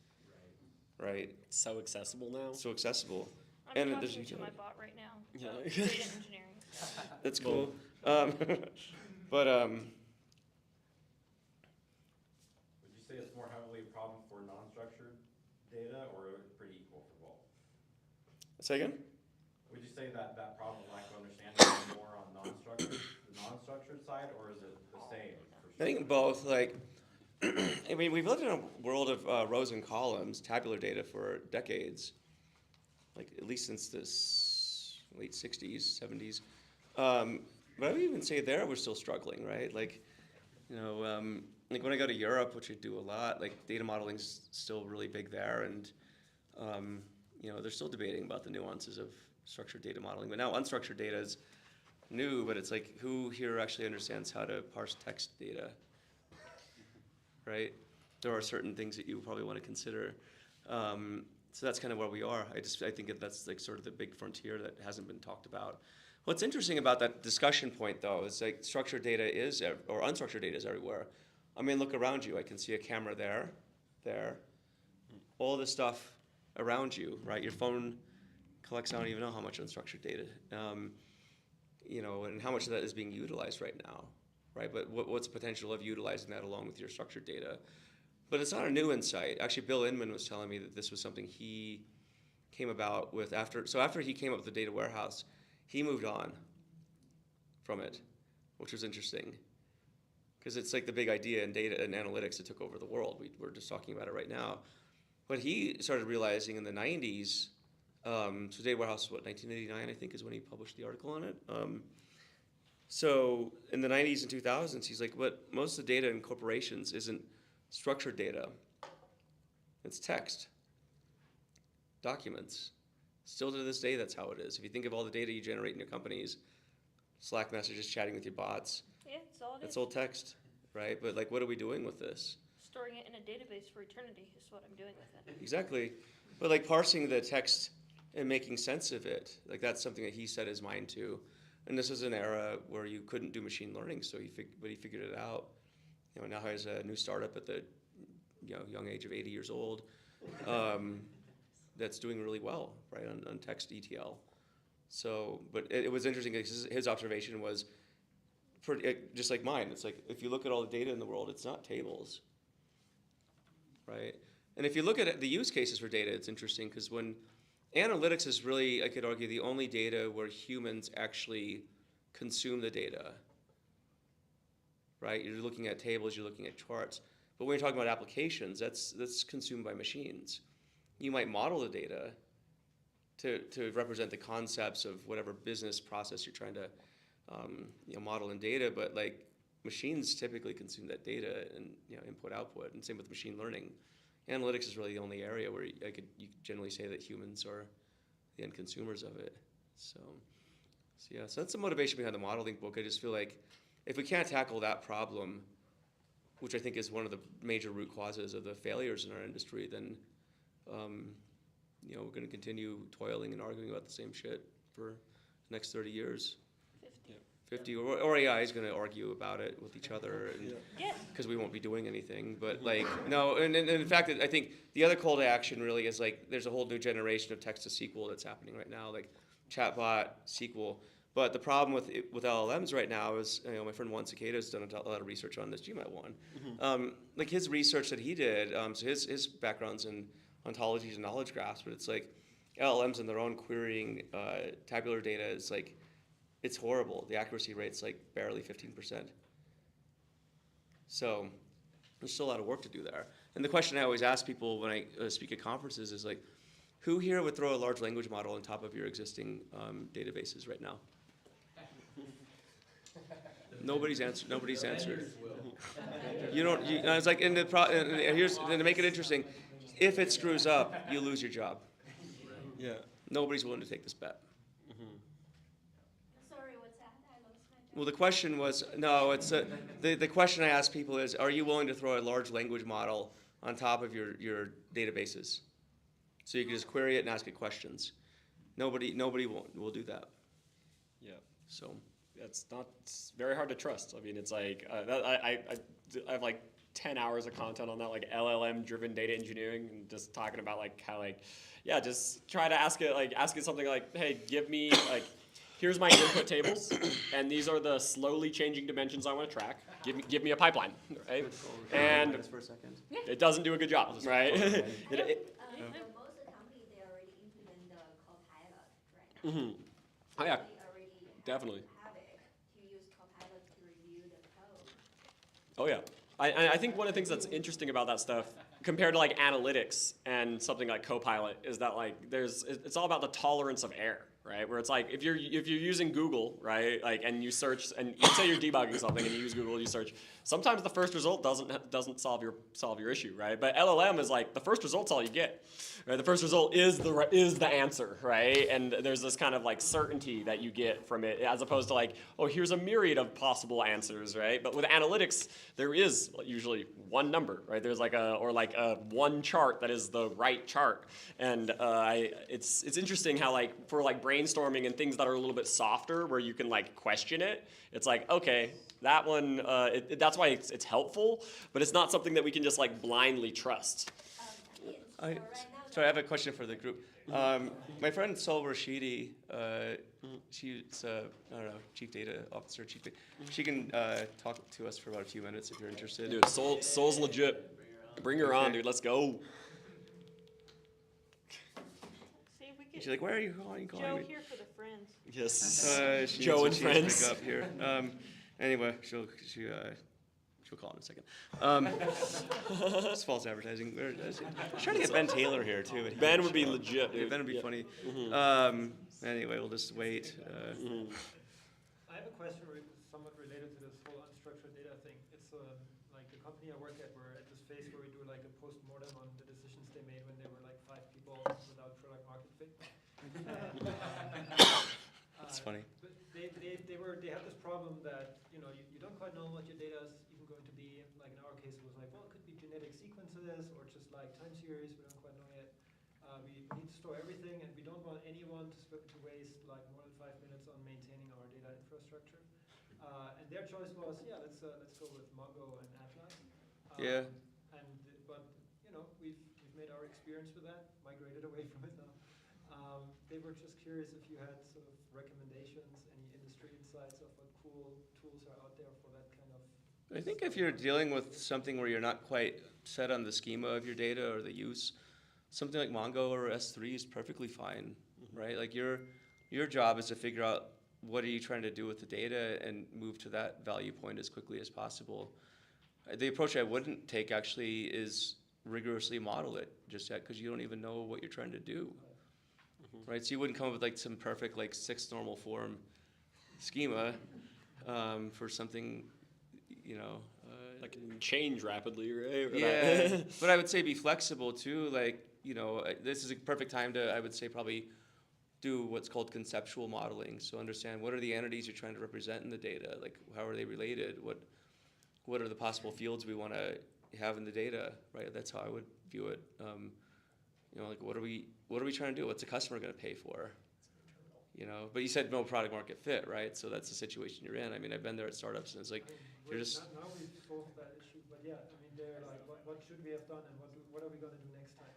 Right? It's so accessible now. So accessible. I'm And talking to my bot right now Yeah. about data engineering. That's cool. Would you say it's more heavily a problem for non-structured data, or pretty equal for both? Say again? Would you say that problem of lack of understanding is more on the non-structured side, or is it the same? I think both. I mean, we've lived in a world of rows and columns, tabular data for decades, like at least since the late 60s, 70s. But I would even say there we're still struggling, right? Like when I go to Europe, which I do a lot, like data modeling's still really big there, and they're still debating about the nuances of structured data modeling. But now unstructured data is new, but it's like, who here actually understands how to parse text data, right? There are certain things that you probably want to consider. So that's kind of where we are. I think that's like sort of the big frontier that hasn't been talked about. What's interesting about that discussion point, though, is like structured data or unstructured data is everywhere. I mean, look around you. I can see a camera there. All this stuff around you, right? Your phone collects, I don't even know how much unstructured data, and how much of that is being utilized right now, right? But what's the potential of utilizing that along with your structured data? But it's not a new insight. Actually, Bill Inman was telling me that this was something he came about with after he came up with the data warehouse, he moved on from it, which was interesting. Because it's like the big idea in data and analytics that took over the world. We're just talking about it right now. But he started realizing in the 90s, so data warehouse, 1989, I think, is when he published the article on it. So in the 90s and 2000s, he's like, most of the data in corporations isn't structured data. It's text, documents. Still to this day, that's how it is. If you think of all the data you generate in your companies, Slack messages, chatting with your bots, Yeah, it's all it it's is. all text, right? But like, what are we doing with this? Storing it in a database for eternity is what I'm doing with it. Exactly. But like parsing the text and making sense of it, like that's something that he set his mind to. And this was an era where you couldn't do machine learning, so he figured it out. Now he has a new startup at the young age of 80 years old that's doing really well, right, on text ETL. So, but it was interesting because his observation was just like mine. It's like, if you look at all the data in the world, it's not tables, right? And if you look at the use cases for data, it's interesting because when analytics is really, I could argue, the only data where humans actually consume the data, right? You're looking at tables, you're looking at charts. But when you're talking about applications, that's consumed by machines. You might model the data to represent the concepts of whatever business process you're trying to model in data, but like machines typically consume that data and input output, and same with machine learning. Analytics is really the only area where you generally say that humans are the end consumers of it. So that's the motivation behind the modeling book. I just feel like if we can't tackle that problem, which I think is one of the major root causes of the failures in our industry, then we're going to continue toiling and arguing about the same shit for the next 30 years. 50, or AI is going to argue about it with each other, because we won't be doing anything. But like, no, and in fact, I think the other call to action really is like, there's a whole new generation of text to SQL that's happening right now, like chatbot, SQL. But the problem with LLMs right now is, my friend Juan Cicada has done a lot of research on this, GMAT one. Like his research that he did, so his background's in ontologies and knowledge graphs, but it's like LLMs and their own querying tabular data is like, it's horrible. The accuracy rate's like barely 15%. So there's still a lot of work to do there. And the question I always ask people when I speak at conferences is like, who here would throw a large language model on top of your existing databases right now? Nobody's answered. Nobody's answered. You don't. It's like here's to make it interesting. If it screws up, you lose your job. Yeah. Nobody's willing to take this bet. Sorry, what's that? I lost my job. Well, the question was the question I ask people is, are you willing to throw a large language model on top of your databases, so you can just query it and ask it questions? Nobody will do that. Yeah. So. It's very hard to trust. I mean, it's like, I have like 10 hours of content on that, like LLM driven data engineering, and just talking about like how just try to ask it something like, hey, give me here's my input tables, and these are the slowly changing dimensions I want to track. Give me a pipeline, right? And it doesn't do a good job, right? Most of the companies, they already implement the Copilot right now. Mm-hmm. Oh yeah, They already definitely. have it to use Copilot to review the code. Oh yeah. I think one of the things that's interesting about that stuff, compared to like analytics and something like Copilot, is that like it's all about the tolerance of error, right? Where it's like if you're using Google, right, like, and you search, and you say you're debugging something and you use Google, you search. Sometimes the first result doesn't solve your issue, right? But LLM is like the first result's all you get. Right? The first result is the answer, right? And there's this kind of like certainty that you get from it, as opposed to like, oh, here's a myriad of possible answers, right? But with analytics, there is usually one number, right? There's like one chart that is the right chart, and it's interesting how like for like brainstorming and things that are a little bit softer, where you can like question it, it's like, okay, that one, that's why it's helpful, but it's not something that we can just like blindly trust. So I have a question for the group. My friend Sol Rashidi, she's I don't know, chief data officer, she can talk to us for about a few minutes if you're interested. Dude, Sol's legit. Bring her on, dude. Let's go. See if we can. She's like, where are you calling Joe me? here for the friends. Yes. Joe and friends. Pick up here. Anyway, she'll call in a second. It's false advertising. I'm trying to get Ben Taylor here too. But Ben would be legit, dude. Ben would be funny. Anyway, we'll just wait. I have a question somewhat related to this whole unstructured data thing. It's like the company I work at, we're at this phase where we do like a post-mortem on the decisions they made when they were like 5 people without product market fit. That's funny. But they have this problem that you don't quite know what your data is even going to be. Like in our case, it was like, well, it could be genetic sequences or just like time series. We don't quite know yet. We need to store everything, and we don't want anyone to waste like more than 5 minutes on maintaining our data infrastructure. And their choice was, let's go with Mongo and Atlas. But we've made our experience with that, migrated away from it now. They were just curious if you had sort of recommendations, any industry insights of what cool tools are out there for that kind of. I think if you're dealing with something where you're not quite set on the schema of your data or the use, something like Mongo or S3 is perfectly fine, right? Like your job is to figure out what are you trying to do with the data and move to that value point as quickly as possible. The approach I wouldn't take actually is rigorously model it just yet, because you don't even know what you're trying to do. Right, so you wouldn't come up with like some perfect like 6 normal form schema for something, you know. That can change rapidly, right? Yeah, but I would say be flexible too. Like, you know, this is a perfect time to, I would say, probably do what's called conceptual modeling. So understand what are the entities you're trying to represent in the data. Like, how are they related? What are the possible fields we want to have in the data? Right. That's how I would view it. You know, like what are we trying to do? What's the customer going to pay for? You know, but you said no product market fit, right? So that's the situation you're in. I mean, I've been there at startups, and it's like you're just. Now we've solved that issue, but yeah, I mean, they're like, what should we have done, and what are we gonna do next time?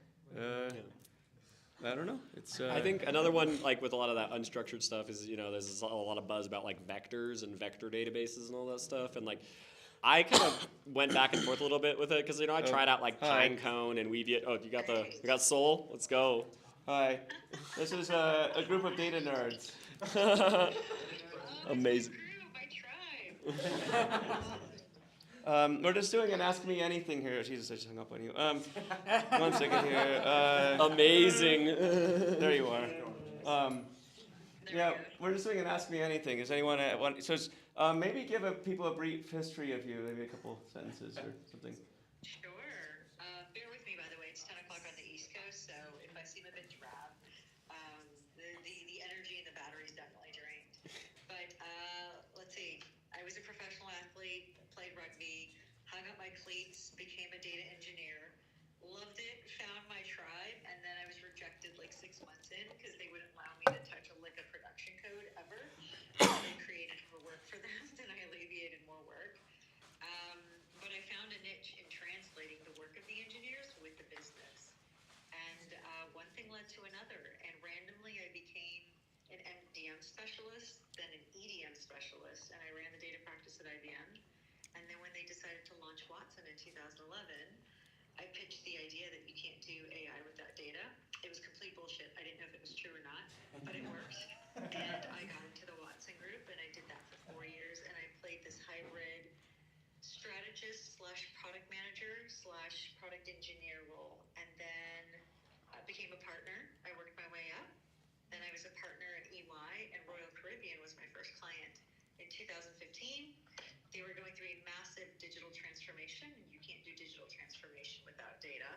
I don't know. It's. I think another one, like with a lot of that unstructured stuff, is, you know, there's a lot of buzz about like vectors and vector databases and all that stuff, and like I kind of went back and forth a little bit with it because, you know, I tried out like Pinecone and Weaviate. Oh, you got Soul? Let's go. Hi, this is a group of data nerds. Amazing. We're just doing an Ask Me Anything here. Jesus, I just hung up on you. 1 second here. Amazing. There you are. Yeah, we're just doing an Ask Me Anything. Does anyone want? So maybe give people a brief history of you, maybe a couple sentences or something. Sure. Bear with me, by the way. It's 10 o'clock on the East Coast, so if I seem a bit drab, the energy and the battery's definitely drained. But let's see. I was a professional athlete, played rugby, hung up my cleats, became a data engineer, loved it, found my tribe, and then I was rejected like 6 months in because they wouldn't allow me to touch a lick of production code ever. They created more work for them, then I alleviated more work. But I found a niche in translating the work of the engineers with the business. And one thing led to another, and randomly I became an MDM specialist, then an EDM specialist, and I ran the data practice at IBM. And then when they decided to launch Watson in 2011, I pitched the idea that you can't do AI without data. It was complete bullshit. I didn't know if it was true or not, but it worked. And I got into the Watson group, and I did that for 4 years, and I played this hybrid strategist / product manager / product engineer role. And then I became a partner. I worked my way up. Then I was a partner at EY, and Royal Caribbean was my first client. In 2015, they were going through a massive digital transformation, and you can't do digital transformation without data.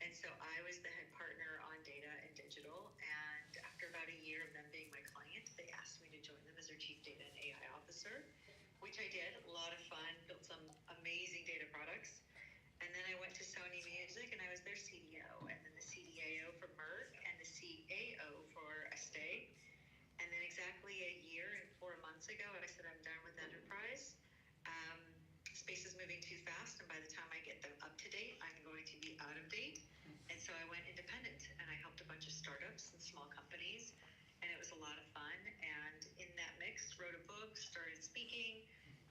And so I was the head partner on data and digital, and after about a year of them being my client, they asked me to join them as their chief data and AI officer, which I did. A lot of fun, built some amazing data products. And then I went to Sony Music, and I was their CDO, and then the CDAO for Merck, and the CAO for Estee. And then exactly a year and 4 months ago, I said I'm done with enterprise. Space is moving too fast, and by the time I get them up to date, I'm going to be out of date. And so I went independent, and I helped a bunch of startups and small companies, and it was a lot of fun. And in that mix, wrote a book, started speaking,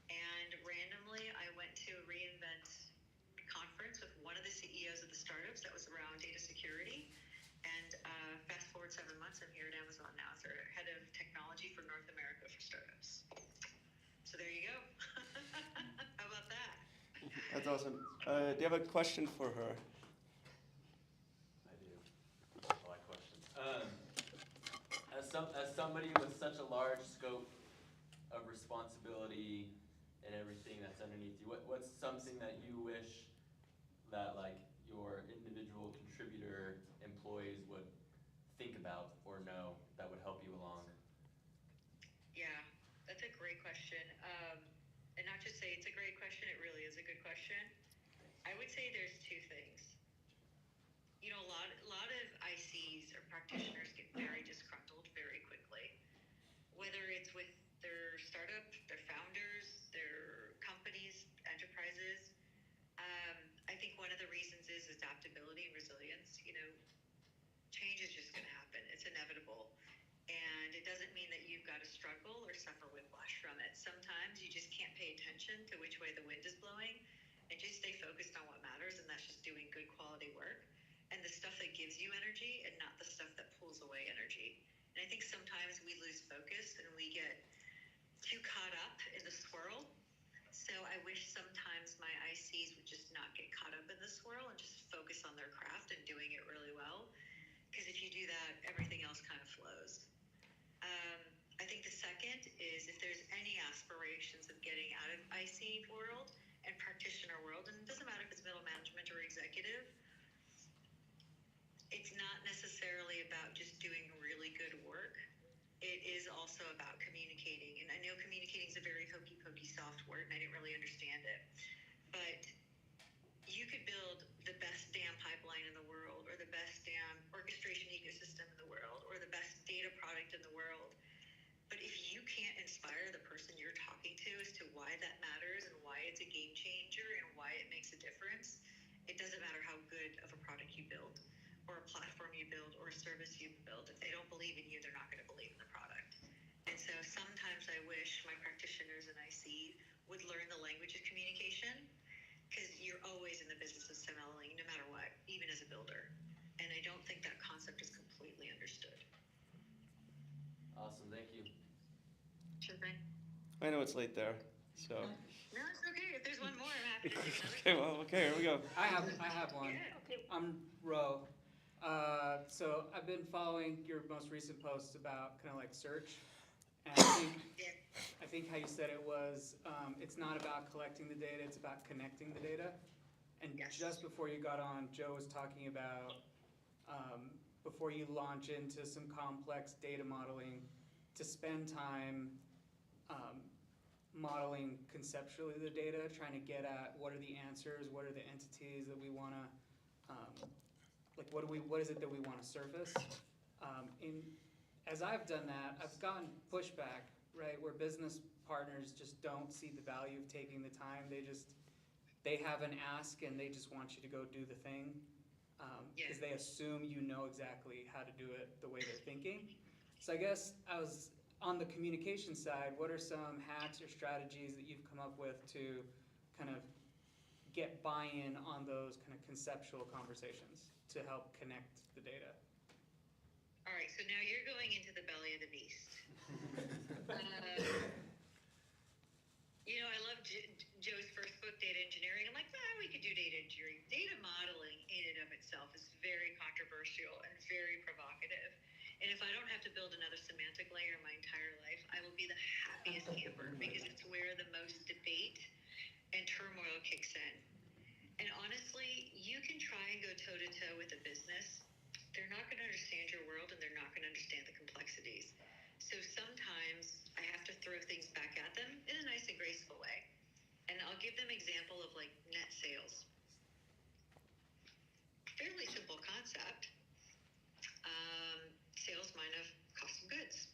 and randomly I went to a reInvent conference with one of the CEOs of the startups that was around data security. And fast forward 7 months, I'm here at Amazon now as their head of technology for North America for startups. So there you go. How about that? That's awesome. Do you have a question for her? I do. I like questions. As somebody with such a large scope of responsibility and everything that's underneath you, what's something that you wish that like your individual contributor employees would think about or know that would help you along? Yeah, that's a great question. And not just say it's a great question, it really is a good question. I would say there's 2 things. You know, a lot of ICs or practitioners get very disgruntled very quickly. Whether it's with their startup, their founders, their companies, enterprises. I think one of the reasons is adaptability and resilience. You know, change is just going to happen. It's inevitable. And it doesn't mean that you've got to struggle or suffer whiplash from it. Sometimes you just can't pay attention to which way the wind is blowing and just stay focused on what matters, and that's just doing good quality work and the stuff that gives you energy and not the stuff that pulls away energy. And I think sometimes we lose focus and we get swirl. So I wish sometimes my ICs would just not get caught up in the swirl and just focus on their craft and doing it really well. Because if you do that, everything else kind of flows. I think the second is if there's any aspirations of getting out of IC world and practitioner world, and it doesn't matter if it's middle management or executive, it's not necessarily about just doing really good work. It is also about communicating. And I know communicating is a very hokey pokey soft word, and I didn't really understand it. But you could build the best damn pipeline in the world, or the best damn orchestration ecosystem in the world, or the best data product in the world. But if you can't inspire the person you're talking to as to why that matters and why it's a game changer and why it makes a difference, it doesn't matter how good of a product you build, or a platform you build, or a service you build. If they don't believe in you, they're not going to believe in the product. And so sometimes I wish my practitioners and IC would learn the language of communication, because you're always in the business of selling no matter what, even as a builder. And I don't think that concept is completely understood. Awesome, thank you. Sure thing. I know it's late there, so. No, it's okay. If there's one more, I'm happy to do another. Okay, well, okay, here we go. I have one. Yeah. Okay. I'm Ro. So I've been following your most recent posts about kind of like search. And I think how you said it was, it's not about collecting the data, it's about connecting the data. And just before you got on, Joe was talking about, before you launch into some complex data modeling, to spend time modeling conceptually the data, trying to get at what are the answers, what are the entities that we want to, like what is it that we want to surface. As I've done that, I've gotten pushback, right, where business partners just don't see the value of taking the time. They have an ask and they just want you to go do the thing, because they assume you know exactly how to do it the way they're thinking. So I guess I was on the communication side, what are some hacks or strategies that you've come up with to kind of get buy-in on those kind of conceptual conversations to help connect the data? All right, so now you're going into the belly of the beast. You know, I love Joe's first book, Data Engineering. I'm like, we could do data engineering. Data modeling in and of itself is very controversial and very provocative. And if I don't have to build another semantic layer my entire life, I will be the happiest camper, because it's where the most debate and turmoil kicks in. And honestly, you can try and go toe-to-toe with a business. They're not going to understand your world, and they're not going to understand the complexities. So sometimes I have to throw things back at them in a nice and graceful way. And I'll give them example of like net sales. Fairly simple concept. Sales mine of cost of goods.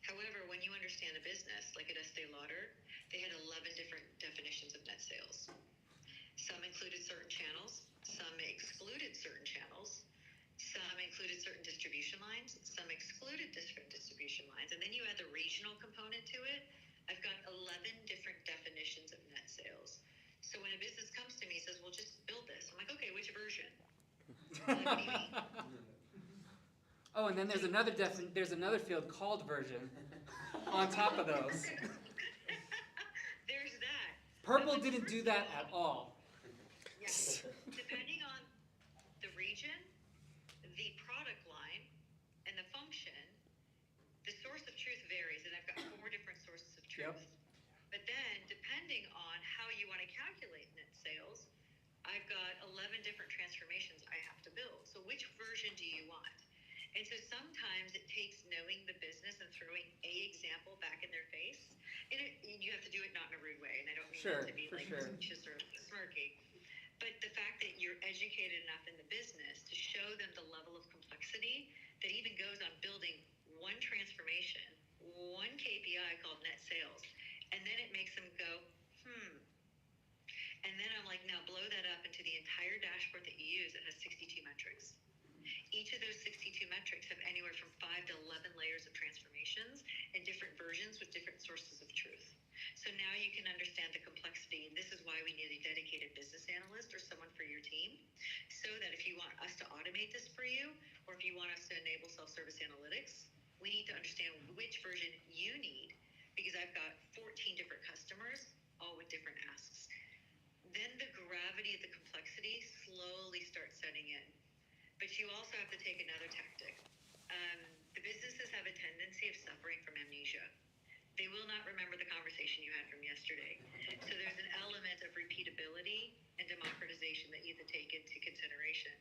However, when you understand a business, like at Estee Lauder, they had 11 different definitions of net sales. Some included certain channels, some excluded certain channels, some included certain distribution lines, some excluded different distribution lines, and then you add the regional component to it. I've got 11 different definitions of net sales. So when a business comes to me and says, well, just build this, I'm like, okay, which version? Like, what do you mean? Oh, and then there's another field called version on top of those. There's that. Purple didn't do that at all. Yes. Depending on the region, the product line, and the function, the source of truth varies, and I've got 4 different sources of truth. Yep. But then, depending on how you want to calculate net sales, I've got 11 different transformations I have to build. So which version do you want? And so sometimes it takes knowing the business and throwing a example back in their face. And you have to do it not in a rude way, and I don't mean it to be like malicious or smirky. But the fact that you're educated enough in the business to show them the level of complexity that even goes on building one transformation, one KPI called net sales, and then it makes them go, And then I'm like, now blow that up into the entire dashboard that you use that has 62 metrics. Each of those 62 metrics have anywhere from 5 to 11 layers of transformations and different versions with different sources of truth. So now you can understand the complexity, and this is why we need a dedicated business analyst or someone for your team, so that if you want us to automate this for you, or if you want us to enable self-service analytics, we need to understand which version you need, because because I've got 14 different customers, all with different asks. Then the gravity of the complexity slowly starts setting in. But you also have to take another tactic. The businesses have a tendency of suffering from amnesia. They will not remember the conversation you had from yesterday. So there's an element of repeatability and democratization that you have to take into consideration.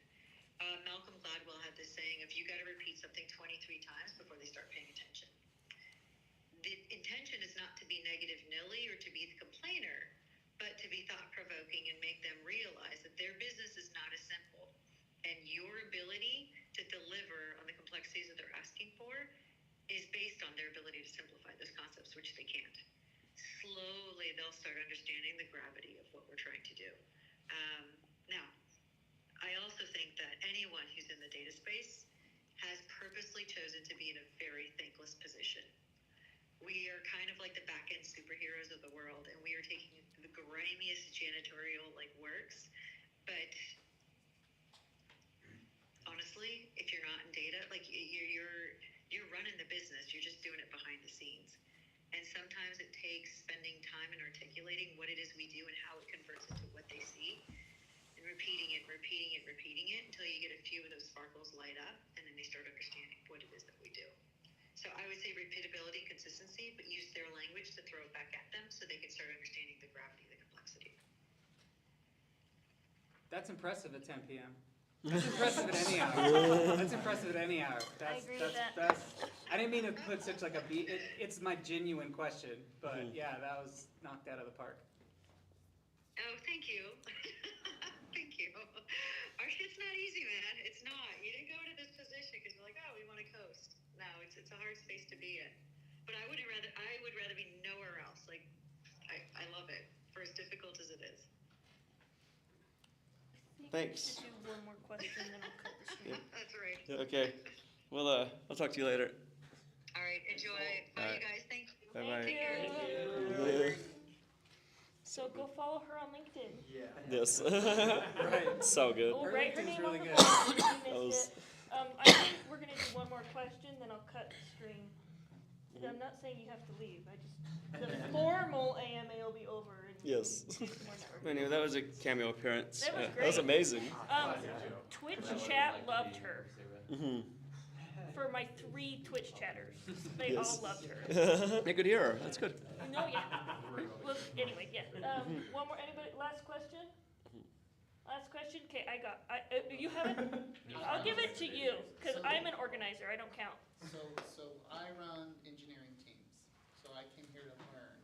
Malcolm Gladwell had this saying of, you got to repeat something 23 times before they start paying attention. The intention is not to be negative nilly or to be the complainer, but to be thought-provoking and make them realize that their business is not as simple. And your ability to deliver on the complexities that they're asking for is based on their ability to simplify those concepts, which they can't. Slowly, they'll start understanding the gravity of what we're trying to do. Now, I also think that anyone who's in the data space has purposely chosen to be in a very thankless position. We are kind of like the back-end superheroes of the world, and we are taking the grimiest janitorial works, but honestly, if you're not in data, you're running the business, you're just doing it behind the scenes. And sometimes it takes spending time and articulating what it is we do and how it converts into what they see, and repeating it until you get a few of those sparkles light up, and then they start understanding what it is that we do. So I would say repeatability, consistency, but use their language to throw it back at them so they can start understanding the gravity of the complexity. That's impressive at 10 p.m. That's impressive at any hour. That's impressive at any hour. I agree with that. I didn't mean to put such like a beat. It's my genuine question, but yeah, that was knocked out of the park. Oh, thank you. Thank you. Our shit's not easy, man. It's not. You didn't go into this position because you're like, oh, we want to coast. No, it's a hard space to be in. But I would rather be nowhere else. I love it for as difficult as it is. Thanks. I think we should do one more question, then I'll cut the stream. That's right. Okay. Well, I'll talk to you later. All right. Enjoy. Bye, you guys. Thank you. Bye-bye. Thank you. So go follow her on LinkedIn. Yeah. Yes. Right. So good. Oh, write her LinkedIn's name really on the good. bottom if you missed it. I think we're gonna do one more question, then I'll cut the stream. I'm not saying you have to leave. The formal AMA will be over. And Yes. Anyway, that was a cameo appearance. That was That was great. amazing. Twitch chat loved her. Mm-hmm. For my 3 Twitch chatters, they Yes. all loved her. They could hear her. That's good. No, yeah. Well, anyway, yeah. One more. Anybody? Last question. Last question. Okay, you have it. I'll give it to you because I'm an organizer. I don't count. So I run engineering teams, so I came here to learn.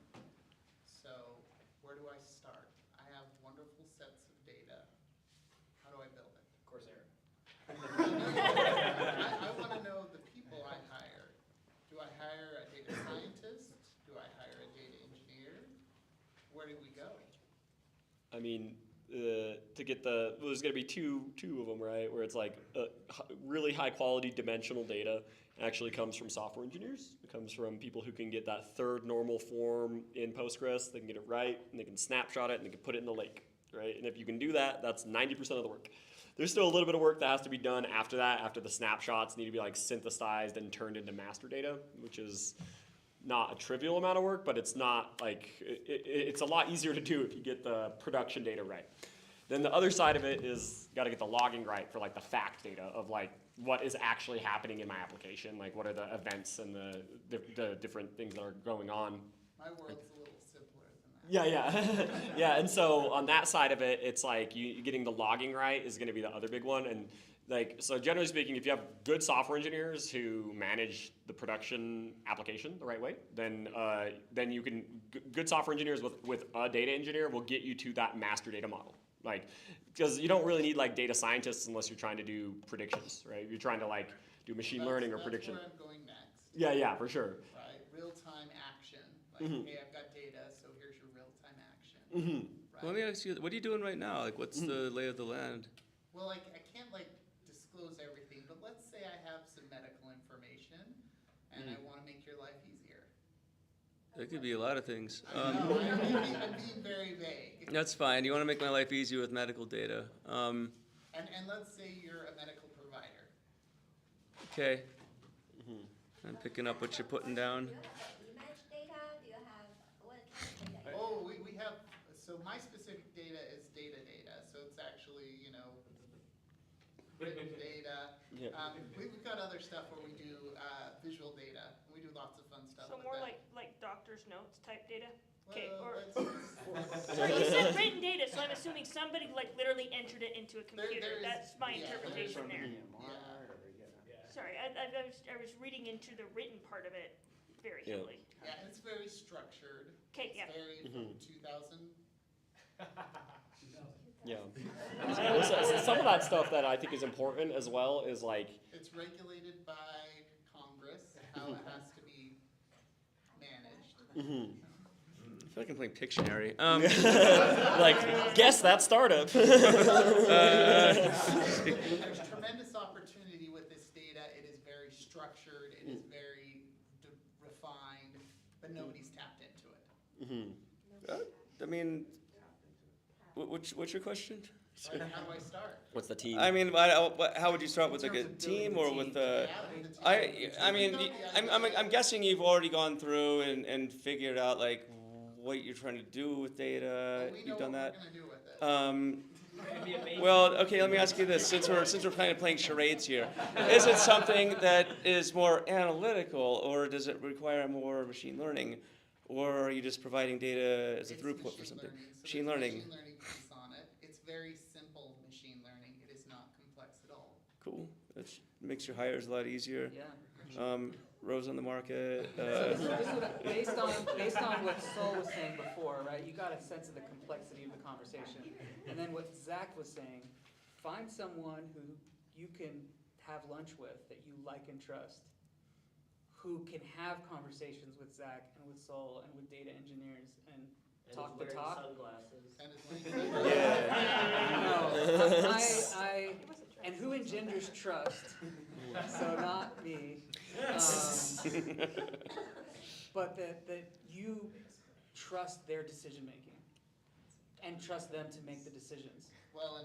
So where do I start? I have wonderful sets of data. How do I build it? Coursera. I want to know the people I hire. Do I hire a data scientist? Do I hire a data engineer? Where do we go? I mean, to get there's going to be two of them, right? Where it's like really high quality dimensional data actually comes from software engineers. It comes from people who can get that third normal form in Postgres. They can get it right, and they can snapshot it, and they can put it in the lake, right? And if you can do that, that's 90% of the work. There's still a little bit of work that has to be done after that, after the snapshots need to be synthesized and turned into master data, which is not a trivial amount of work, but it's not it's a lot easier to do if you get the production data right. Then the other side of it is got to get the logging right for the fact data of what is actually happening in my application, what are the events and the different things that are going on. My world's a little simpler than that. Yeah. Yeah, and so on that side of it, it's you getting the logging right is going to be the other big one. And so generally speaking, if you have good software engineers who manage the production application the right way, then you can, good software engineers with a data engineer will get you to that master data model. Because you don't really need data scientists unless you're trying to do predictions, right? You're trying to do machine learning or prediction. That's where I'm going next. Yeah, for sure. Right, real-time action. Hey, I've got data, so here's your real-time action. Mm-hmm. Right? Well, let me ask you, what are you doing right now? What's the lay of the land? Well, I can't disclose everything, but let's say I have some medical information, and I want to make your life easier. There could be a lot of things. I know, I'm being very vague. That's fine. You want to make my life easier with medical data. And let's say you're a medical provider. Okay. I'm picking up what you're putting down. Do you have image data? Do you so my specific data is data, so it's actually, you know, written data. Yeah. We've got other stuff where we do visual data, and we do lots of fun stuff So with more that. like doctor's notes type data? Okay, Well, or, let's- sorry, you said written data, so I'm assuming somebody like literally entered it into a computer. there is- That's my yeah, interpretation there. Yeah. Sorry, I was reading into the written part of it very Yeah. heavily. Yeah, and it's very structured. Okay, It's yeah. very from 2000. Yeah. Some of that stuff that I think is important as well is like, It's regulated by Congress, how it has to be managed. I feel like I'm playing Pictionary. like, guess that startup. There's tremendous opportunity with this data. It is very structured. It is very refined, but nobody's tapped into it. I mean, what's your question? How do I start? What's the team? I mean, how would you start with like a team or with a? I mean, I'm guessing you've already gone through and figured out like what you're trying to do with data. You've done that. Well, okay. Let me ask you this: since we're playing charades here, is it something that is more analytical, or does it require more machine learning, or are you just providing data as a throughput for something? Machine learning. Machine learning piece on it. It's very simple machine learning. It is not complex at all. Cool. That makes your hires a lot easier. Yeah. Rose on the market. Based on what Sol was saying before, right? You got a sense of the complexity of the conversation, and then what Zach was saying. Find someone who you can have lunch with that you like and trust, who can have conversations with Zach and with Sol and with data engineers and talk the talk. Sunglasses. And it's wearing No, and who engenders trust? So not me. But that you trust their decision making and trust them to make the decisions. Well,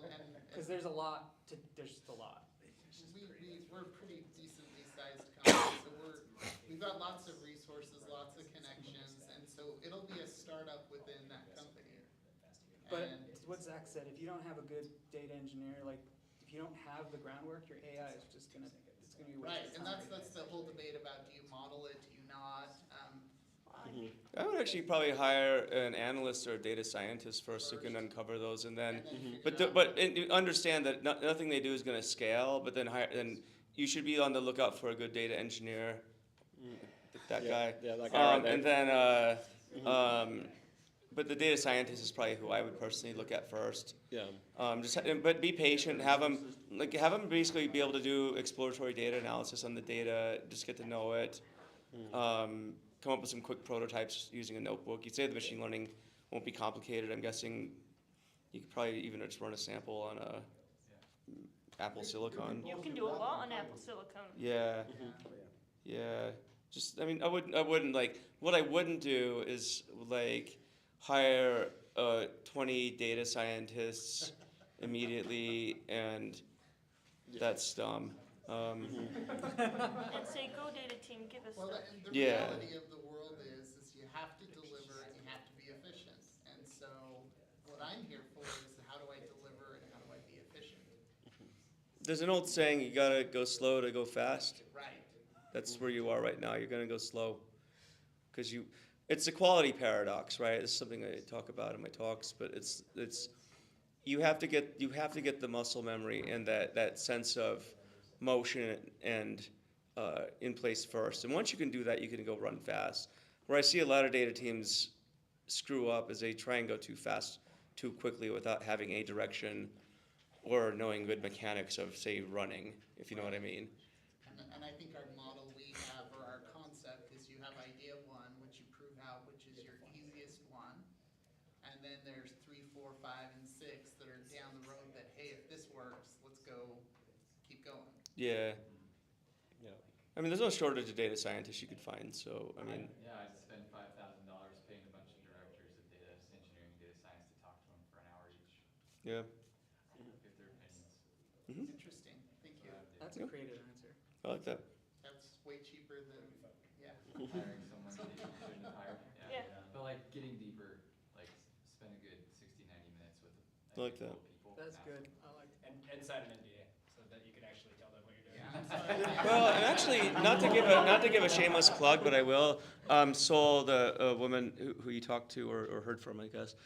because there's just a lot. We're a pretty decently sized company, so we've got lots of resources, lots of connections, and so it'll be a startup within that company. But what Zach said, if you don't have a good data engineer, like if you don't have the groundwork, your AI is just gonna be a waste Right, of and time. that's the whole debate about do you model it, do you not? I would actually probably hire an analyst or a data scientist first who can uncover those, and then, understand that nothing they do is going to scale. But then you should be on the lookout for a good data engineer, that guy. Yeah, that guy right there. And then, but the data scientist is probably who I would personally look at first. Yeah. But be patient. Have them basically be able to do exploratory data analysis on the data. Just get to know it. Come up with some quick prototypes using a notebook. You'd say the machine learning won't be complicated. I'm guessing you could probably even just run a sample on a Apple Silicon. You can do a lot on Apple Silicon. Yeah. Yeah. Just, I mean, I wouldn't like, what I wouldn't do is like hire 20 data scientists immediately, and that's dumb. And say, go data team, give us Well, stuff. the reality of the world is you have to deliver and you have to be efficient. And so what I'm here for is how do I deliver and how do I be efficient? There's an old saying, you gotta go slow to go fast. Right. That's where you are right now. You're gonna go slow. Because it's a quality paradox, right? It's something I talk about in my talks, but it's you have to get the muscle memory and that sense of motion and in place first. And once you can do that, you can go run fast. Where I see a lot of data teams screw up is they try and go too fast, too quickly without having a direction or knowing good mechanics of, say, running, if you know what I mean. And I think our model we have, or our concept, is you have idea one, which you prove out, which is your easiest one. And then there's 3, 4, 5, and 6 that are down the road that, hey, if this works, let's go, keep going. Yeah. I mean, there's no shortage of data scientists you could find, so, I mean. I'd spend $5,000 paying a bunch of directors of data engineering, data science to talk to them for an hour each. Yeah. Get their opinions. Interesting, thank you. That's a creative answer. I like that. That's way cheaper than, Hiring someone that you shouldn't have hired. Yeah. But like getting deeper, like spend a good I like that. That's good. I like And sign an NDA so that you can actually tell them what you're doing. Well, and actually, not to give a shameless plug, but I will. Sol, the woman who you talked to or heard from, I guess,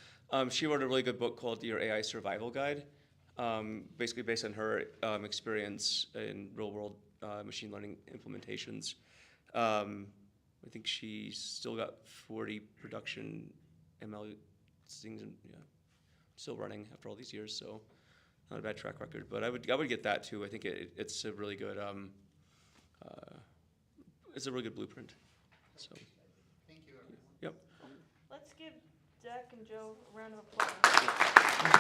she wrote a really good book called Your AI Survival Guide, basically based on her experience in real-world machine learning implementations. I think she's still got 40 production ML things, and still running after all these years. So. Not a bad track record, but I would get that too. I think it's a really good it's a really good blueprint. So. Thank you, everyone. Yep. Let's give Zach and Joe a round of applause.